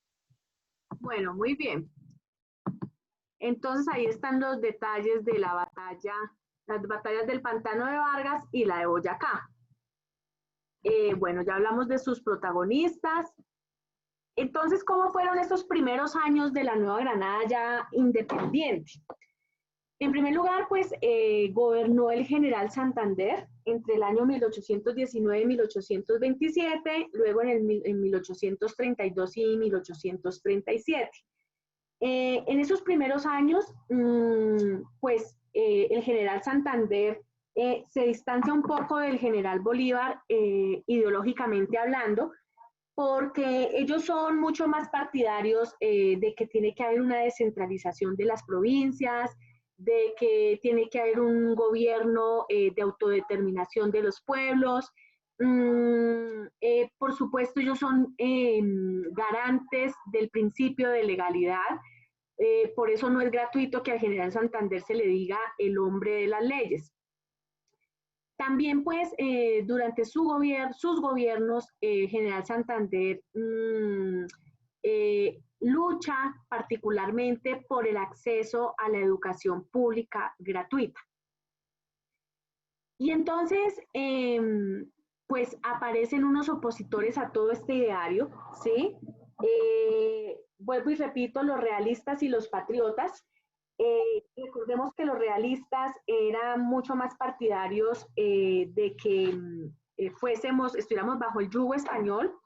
Bueno, muy bien. Entonces ahí están los detalles de la batalla, las batallas del Pantano de Vargas y la de Boyacá. Bueno, ya hablamos de sus protagonistas. Entonces, ¿cómo fueron esos primeros años de la Nueva Granada ya independiente? En primer lugar, pues, gobernó el general Santander entre el año 1819 y 1827, luego en 1832 y 1837. En esos primeros años, pues, el general Santander se distancia un poco del general Bolívar, ideológicamente hablando, porque ellos son mucho más partidarios de que tiene que haber una descentralización de las provincias, de que tiene que haber un gobierno de autodeterminación de los pueblos. Por supuesto, ellos son garantes del principio de legalidad. Por eso no es gratuito que al general Santander se le diga el hombre de las leyes. También, pues, durante sus gobiernos, General Santander lucha particularmente por el acceso a la educación pública gratuita. Y entonces, pues aparecen unos opositores a todo este ideario, ¿sí? Vuelvo y repito, los realistas y los patriotas. Recordemos que los realistas eran mucho más partidarios de que estuviéramos bajo el yugo español.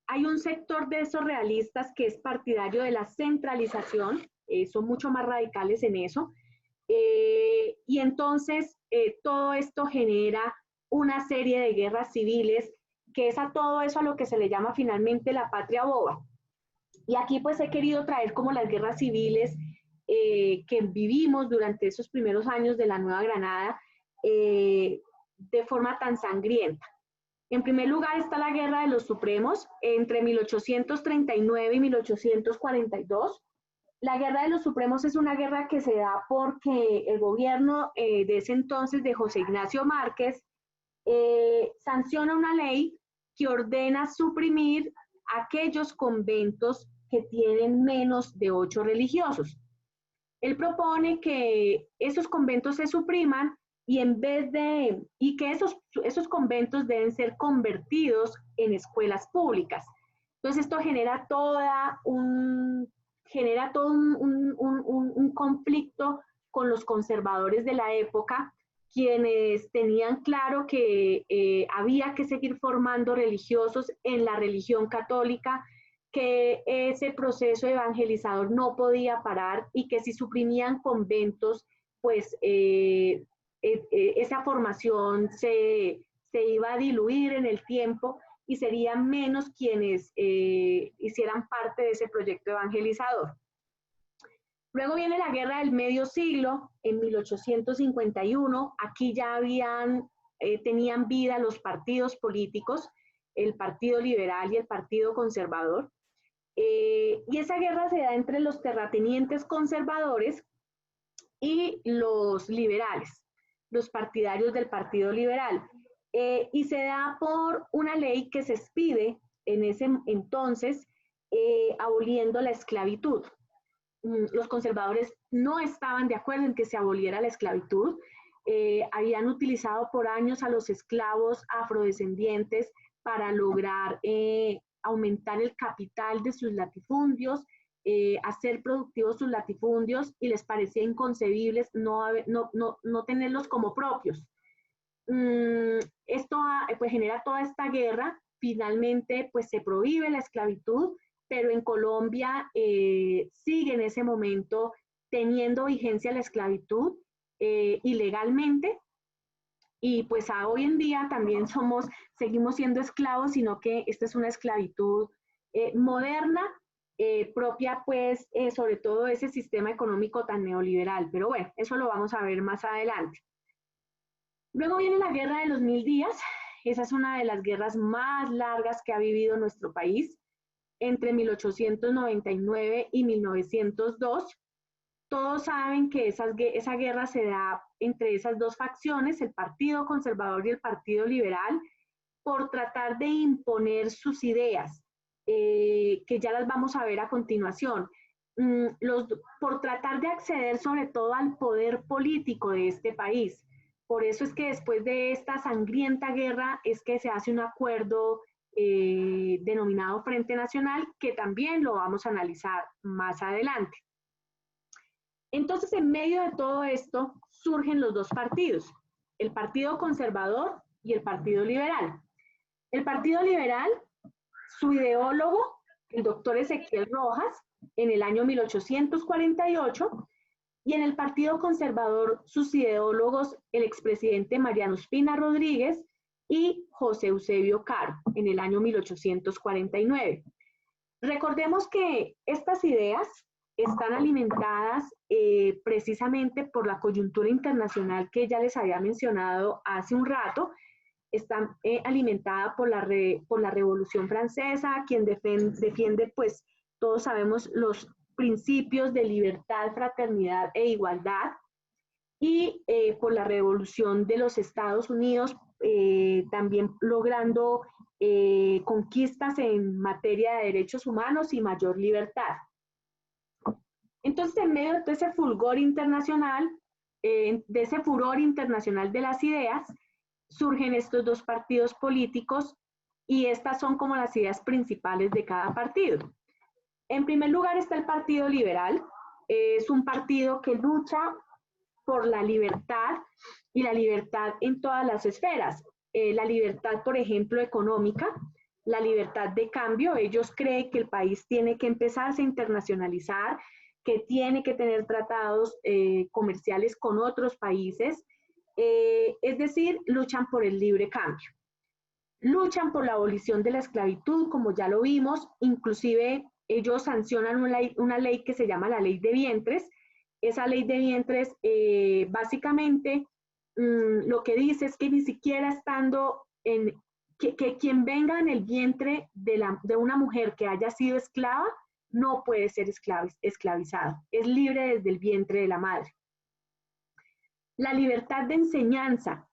Hay un sector de esos realistas que es partidario de la centralización, son mucho más radicales en eso. Y entonces todo esto genera una serie de guerras civiles, que es a todo eso a lo que se le llama finalmente la patria boba. Y aquí pues he querido traer como las guerras civiles que vivimos durante esos primeros años de la Nueva Granada de forma tan sangrienta. En primer lugar está la Guerra de los Supremos entre 1839 y 1842. La Guerra de los Supremos es una guerra que se da porque el gobierno de ese entonces de José Ignacio Márquez sanciona una ley que ordena suprimir aquellos conventos que tienen menos de 8 religiosos. Él propone que esos conventos se supriman y que esos conventos deben ser convertidos en escuelas públicas. Entonces esto genera todo un conflicto con los conservadores de la época, quienes tenían claro que había que seguir formando religiosos en la religión católica, que ese proceso evangelizador no podía parar y que si suprimían conventos, pues esa formación se iba a diluir en el tiempo y serían menos quienes hicieran parte de ese proyecto evangelizador. Luego viene la Guerra del Medio Siglo, en 1851. Aquí ya tenían vida los partidos políticos, el Partido Liberal y el Partido Conservador. Y esa guerra se da entre los terratenientes conservadores y los liberales, los partidarios del Partido Liberal. Y se da por una ley que se expide en ese entonces, aboliendo la esclavitud. Los conservadores no estaban de acuerdo en que se aboliera la esclavitud. Habían utilizado por años a los esclavos afrodescendientes para lograr aumentar el capital de sus latifundios, hacer productivos sus latifundios, y les parecía inconcebible no tenerlos como propios. Esto pues genera toda esta guerra. Finalmente pues se prohíbe la esclavitud, pero en Colombia sigue en ese momento teniendo vigencia la esclavitud ilegalmente, y pues hoy en día también seguimos siendo esclavos, sino que esta es una esclavitud moderna, propia pues sobre todo ese sistema económico tan neoliberal, pero bueno, eso lo vamos a ver más adelante. Luego viene la Guerra de los 1000 días. Esa es una de las guerras más largas que ha vivido nuestro país, entre 1899 y 1902. Todos saben que esa guerra se da entre esas dos facciones, el Partido Conservador y el Partido Liberal, por tratar de imponer sus ideas, que ya las vamos a ver a continuación, por tratar de acceder sobre todo al poder político de este país. Por eso es que después de esta sangrienta guerra es que se hace un acuerdo denominado Frente Nacional, que también lo vamos a analizar más adelante. Entonces, en medio de todo esto, surgen los dos partidos, el Partido Conservador y el Partido Liberal. El Partido Liberal, su ideólogo, el doctor Ezequiel Rojas, en el año 1848, y en el Partido Conservador, sus ideólogos, el expresidente Mariano Ospina Rodríguez y José Eusebio Caro, en el año 1849. Recordemos que estas ideas están alimentadas precisamente por la coyuntura internacional que ya les había mencionado hace un rato. Están alimentadas por la Revolución Francesa, quien defiende, pues, todos sabemos, los principios de libertad, fraternidad e igualdad. y por la revolución de los Estados Unidos, también logrando conquistas en materia de derechos humanos y mayor libertad. Entonces, en medio de todo ese fulgor internacional, de ese furor internacional de las ideas, surgen estos dos partidos políticos y estas son como las ideas principales de cada partido. En primer lugar está el Partido Liberal, es un partido que lucha por la libertad y la libertad en todas las esferas. La libertad, por ejemplo, económica, la libertad de cambio. Ellos creen que el país tiene que empezarse a internacionalizar, que tiene que tener tratados comerciales con otros países, es decir, luchan por el libre cambio. Luchan por la abolición de la esclavitud, como ya lo vimos, inclusive ellos sancionan una ley que se llama la Ley de Vientres. Esa Ley de Vientres básicamente lo que dice es que ni siquiera estando en, que quien venga en el vientre de una mujer que haya sido esclava, no puede ser esclavizado, es libre desde el vientre de la madre. La libertad de enseñanza,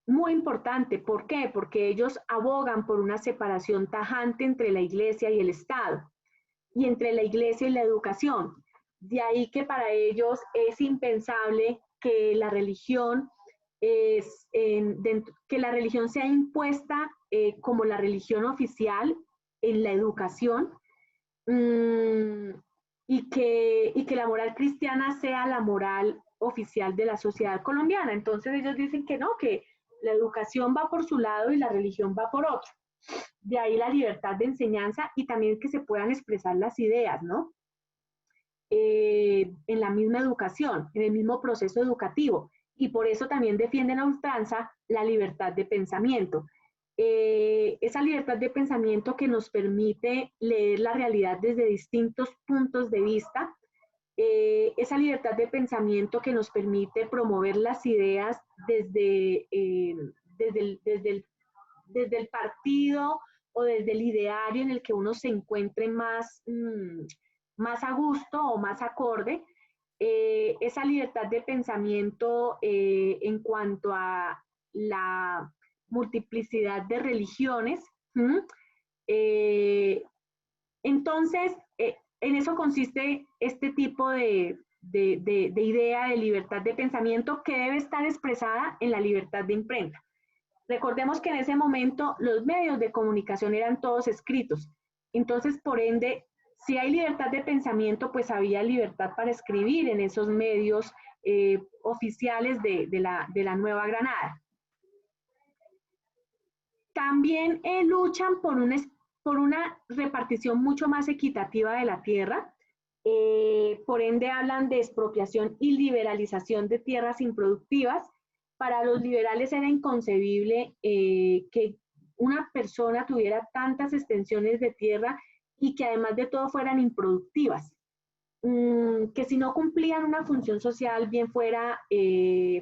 muy importante, ¿por qué? Porque ellos abogan por una separación tajante entre la iglesia y el Estado, y entre la iglesia y la educación. De ahí que para ellos es impensable que la religión, que la religión sea impuesta como la religión oficial en la educación, y que la moral cristiana sea la moral oficial de la sociedad colombiana. Entonces ellos dicen que no, que la educación va por su lado y la religión va por otro. De ahí la libertad de enseñanza y también que se puedan expresar las ideas, ¿no? En la misma educación, en el mismo proceso educativo. Y por eso también defienden a ultranza la libertad de pensamiento. Esa libertad de pensamiento que nos permite leer la realidad desde distintos puntos de vista, esa libertad de pensamiento que nos permite promover las ideas desde el partido o desde el ideario en el que uno se encuentre más a gusto o más acorde, esa libertad de pensamiento en cuanto a la multiplicidad de religiones. Entonces, en eso consiste este tipo de idea de libertad de pensamiento que debe estar expresada en la libertad de imprenta. Recordemos que en ese momento los medios de comunicación eran todos escritos. Entonces, por ende, si hay libertad de pensamiento, pues había libertad para escribir en esos medios oficiales de la Nueva Granada. También luchan por una repartición mucho más equitativa de la tierra. Por ende, hablan de expropiación y liberalización de tierras improductivas. Para los liberales era inconcebible que una persona tuviera tantas extensiones de tierra y que además de todo fueran improductivas. Que si no cumplían una función social, bien fuera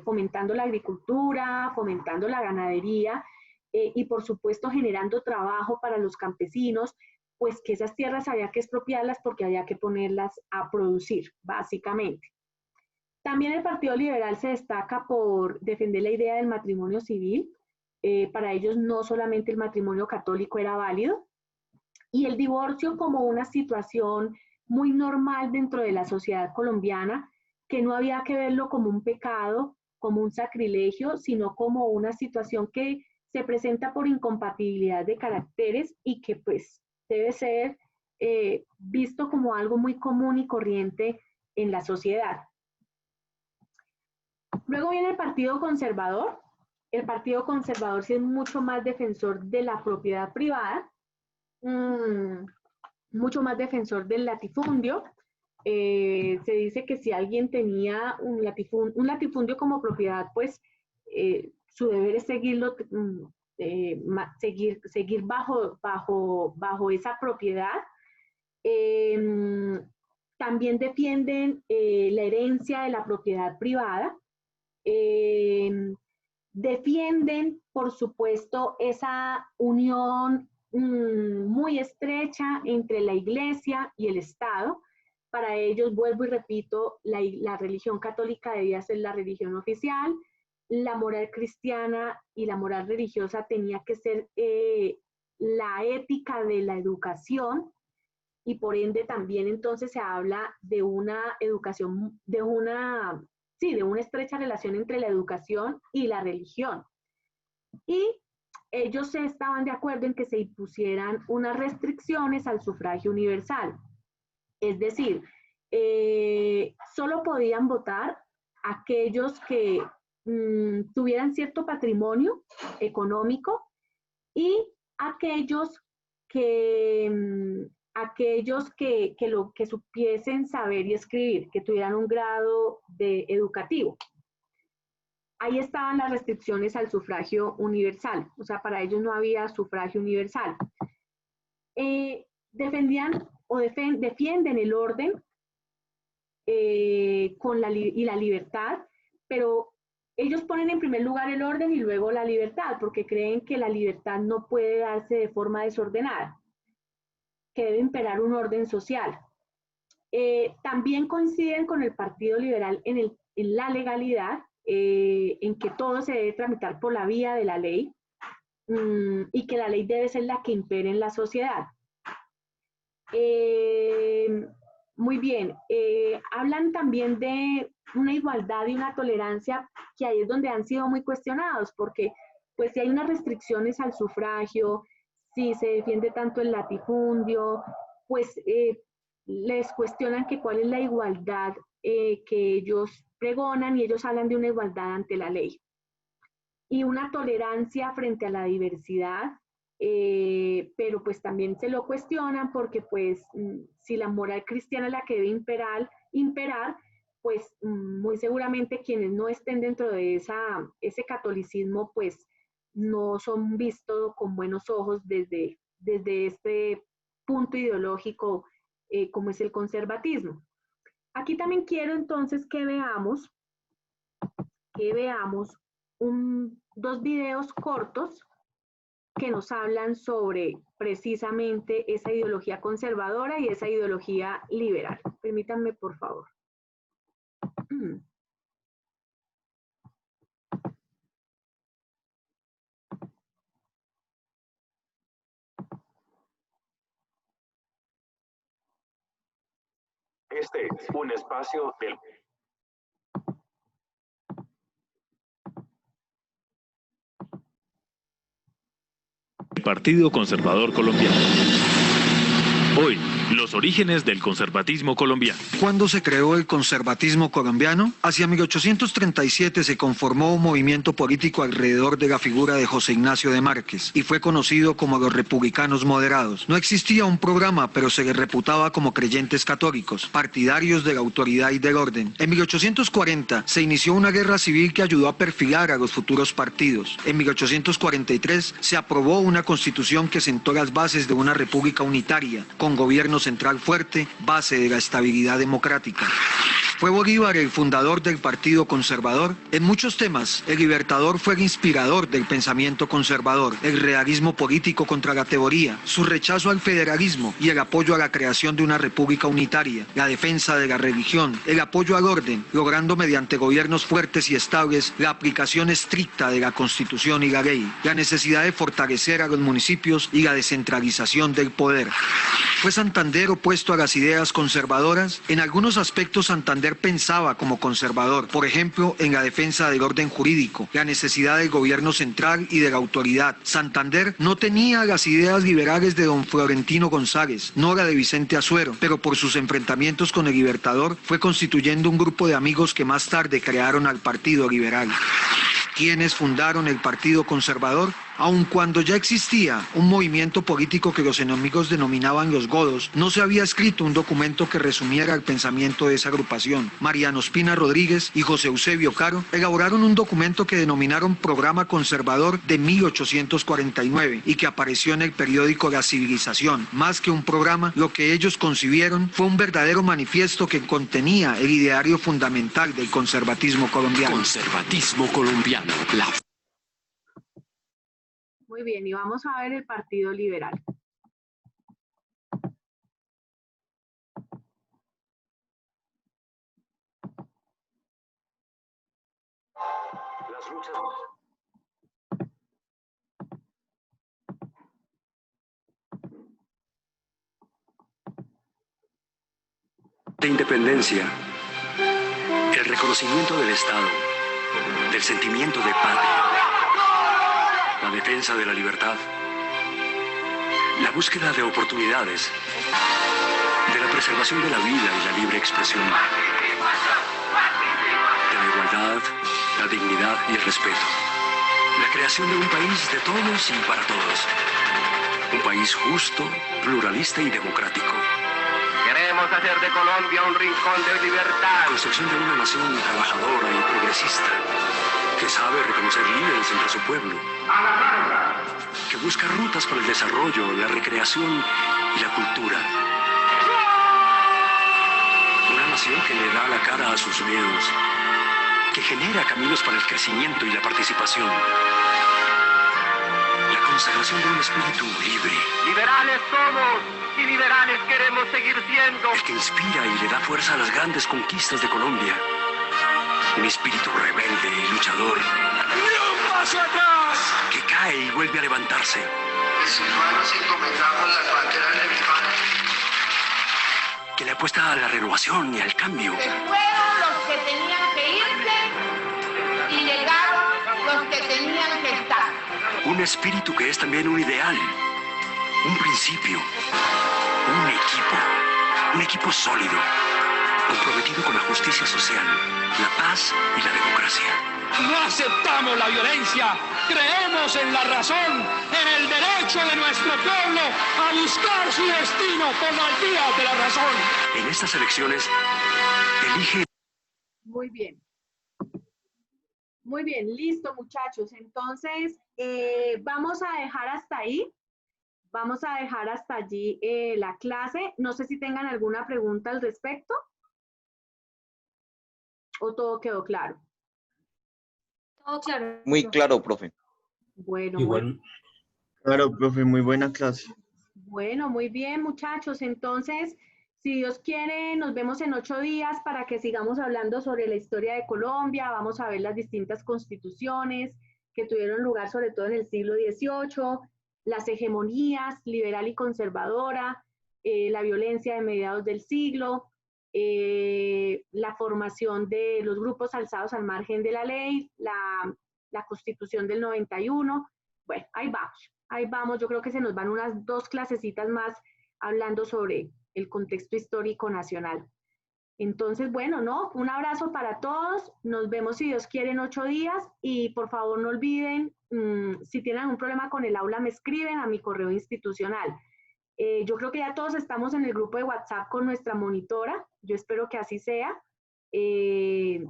fomentando la agricultura, fomentando la ganadería y por supuesto generando trabajo para los campesinos, pues que esas tierras había que expropiarlas porque había que ponerlas a producir, básicamente. También el Partido Liberal se destaca por defender la idea del matrimonio civil. Para ellos no solamente el matrimonio católico era válido, y el divorcio como una situación muy normal dentro de la sociedad colombiana, que no había que verlo como un pecado, como un sacrilegio, sino como una situación que se presenta por incompatibilidad de caracteres y que pues debe ser visto como algo muy común y corriente en la sociedad. Luego viene el Partido Conservador. El Partido Conservador sí es mucho más defensor de la propiedad privada, mucho más defensor del latifundio. Se dice que si alguien tenía un latifundio como propiedad, pues su deber es seguirlo, seguir bajo esa propiedad. También defienden la herencia de la propiedad privada. Defienden, por supuesto, esa unión muy estrecha entre la Iglesia y el Estado. Para ellos, vuelvo y repito, la religión católica debía ser la religión oficial, la moral cristiana y la moral religiosa tenía que ser la ética de la educación, y por ende también entonces se habla de una educación, de una estrecha relación entre la educación y la religión. Y ellos estaban de acuerdo en que se impusieran unas restricciones al sufragio universal. Es decir, solo podían votar aquellos que tuvieran cierto patrimonio económico y aquellos que supiesen saber y escribir, que tuvieran un grado educativo. Ahí estaban las restricciones al sufragio universal, o sea, para ellos no había sufragio universal. Defendían o defienden el orden y la libertad, pero ellos ponen en primer lugar el orden y luego la libertad, porque creen que la libertad no puede darse de forma desordenada, que debe imperar un orden social. También coinciden con el Partido Liberal en la legalidad, en que todo se debe tramitar por la vía de la ley y que la ley debe ser la que impere en la sociedad. Muy bien, hablan también de una igualdad y una tolerancia, que ahí es donde han sido muy cuestionados, porque pues si hay unas restricciones al sufragio, si se defiende tanto el latifundio, pues les cuestionan que cuál es la igualdad que ellos pregonan, y ellos hablan de una igualdad ante la ley. Y una tolerancia frente a la diversidad, pero pues también se lo cuestionan porque pues si la moral cristiana es la que debe imperar, pues muy seguramente quienes no estén dentro de ese catolicismo pues no son vistos con buenos ojos desde este punto ideológico como es el conservatismo. Aquí también quiero entonces que veamos dos videos cortos que nos hablan sobre precisamente esa ideología conservadora y esa ideología liberal. Permítanme, por favor. Este es un espacio del... Partido Conservador Colombiano. Hoy, los orígenes del conservatismo colombiano. ¿Cuándo se creó el conservatismo colombiano? Hacia 1837 se conformó un movimiento político alrededor de la figura de José Ignacio de Márquez y fue conocido como los republicanos moderados. No existía un programa, pero se les reputaba como creyentes católicos, partidarios de la autoridad y del orden. En 1840 se inició una guerra civil que ayudó a perfilar a los futuros partidos. En 1843 se aprobó una constitución que sentó las bases de una república unitaria, con gobierno central fuerte, base de la estabilidad democrática. Fue Bolívar el fundador del Partido Conservador. En muchos temas, el Libertador fue el inspirador del pensamiento conservador, el realismo político contra la teoría, su rechazo al federalismo y el apoyo a la creación de una república unitaria, la defensa de la religión, el apoyo al orden, logrando mediante gobiernos fuertes y estables la aplicación estricta de la Constitución y la ley, la necesidad de fortalecer a los municipios y la descentralización del poder. ¿Fue Santander opuesto a las ideas conservadoras? En algunos aspectos Santander pensaba como conservador, por ejemplo, en la defensa del orden jurídico, la necesidad del gobierno central y de la autoridad. Santander no tenía las ideas liberales de don Florentino González, no la de Vicente Azuero, pero por sus enfrentamientos con el Libertador fue constituyendo un grupo de amigos que más tarde crearon al Partido Liberal. ¿Quiénes fundaron el Partido Conservador? Aun cuando ya existía un movimiento político que los enemigos denominaban los godos, no se había escrito un documento que resumiera el pensamiento de esa agrupación. Mariano Espina Rodríguez y José Eusebio Caro elaboraron un documento que denominaron Programa Conservador de 1849 y que apareció en el periódico La Civilización. Más que un programa, lo que ellos concibieron fue un verdadero manifiesto que contenía el ideario fundamental del conservatismo colombiano. Conservatismo colombiano. Muy bien, y vamos a ver el Partido Liberal. luchas. De independencia, el reconocimiento del Estado, del sentimiento de patria, la defensa de la libertad, la búsqueda de oportunidades, de la preservación de la vida y la libre expresión, de la igualdad, la dignidad y el respeto, la creación de un país de todos y para todos, un país justo, pluralista y democrático. Queremos hacer de Colombia un rincón de libertad. La construcción de una nación trabajadora y progresista, que sabe reconocer líderes entre su pueblo, que busca rutas para el desarrollo, la recreación y la cultura. Una nación que le da la cara a sus miedos, que genera caminos para el crecimiento y la participación. La consagración de un espíritu libre. Liberales somos y liberales queremos seguir siendo. El que inspira y le da fuerza a las grandes conquistas de Colombia. Un espíritu rebelde y luchador. ¡Ni un paso atrás! Que cae y vuelve a levantarse. En sus manos encomendamos las banderas de mi padre. Que le apuesta a la renovación y al cambio. Se fueron los que tenían que irse y llegaron los que tenían que estar. Un espíritu que es también un ideal, un principio, un equipo sólido, comprometido con la justicia social, la paz y la democracia. No aceptamos la violencia, creemos en la razón, en el derecho de nuestro pueblo a buscar su destino por las vías de la razón. En estas elecciones, elige... Muy bien. Muy bien, listo muchachos. Entonces, vamos a dejar hasta ahí. Vamos a dejar hasta allí la clase. No sé si tengan alguna pregunta al respecto. ¿O todo quedó claro? Todo claro. Muy claro, profe. Bueno, Igual. Claro, profe, muy buena clase. Bueno, muy bien, muchachos. Entonces, si Dios quiere, nos vemos en 8 días para que sigamos hablando sobre la historia de Colombia. Vamos a ver las distintas constituciones que tuvieron lugar sobre todo en el siglo XVIII, las hegemonías liberal y conservadora, la violencia de mediados del siglo, la formación de los grupos alzados al margen de la ley, la Constitución del 91. Bueno, ahí vamos. Yo creo que se nos van unas 2 clasecitas más hablando sobre el contexto histórico nacional. Entonces, bueno, ¿no? Un abrazo para todos. Nos vemos, si Dios quiere, en 8 días. Y por favor, no olviden, si tienen algún problema con el aula, me escriben a mi correo institucional. Yo creo que ya todos estamos en el grupo de WhatsApp con nuestra monitora. Yo espero que así sea. Y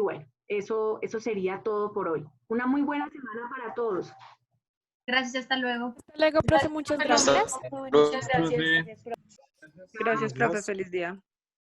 bueno, eso sería todo por hoy. Una muy buena semana para todos. Gracias, hasta luego. Hasta luego, profe, muchas gracias. Gracias, profe. Feliz día.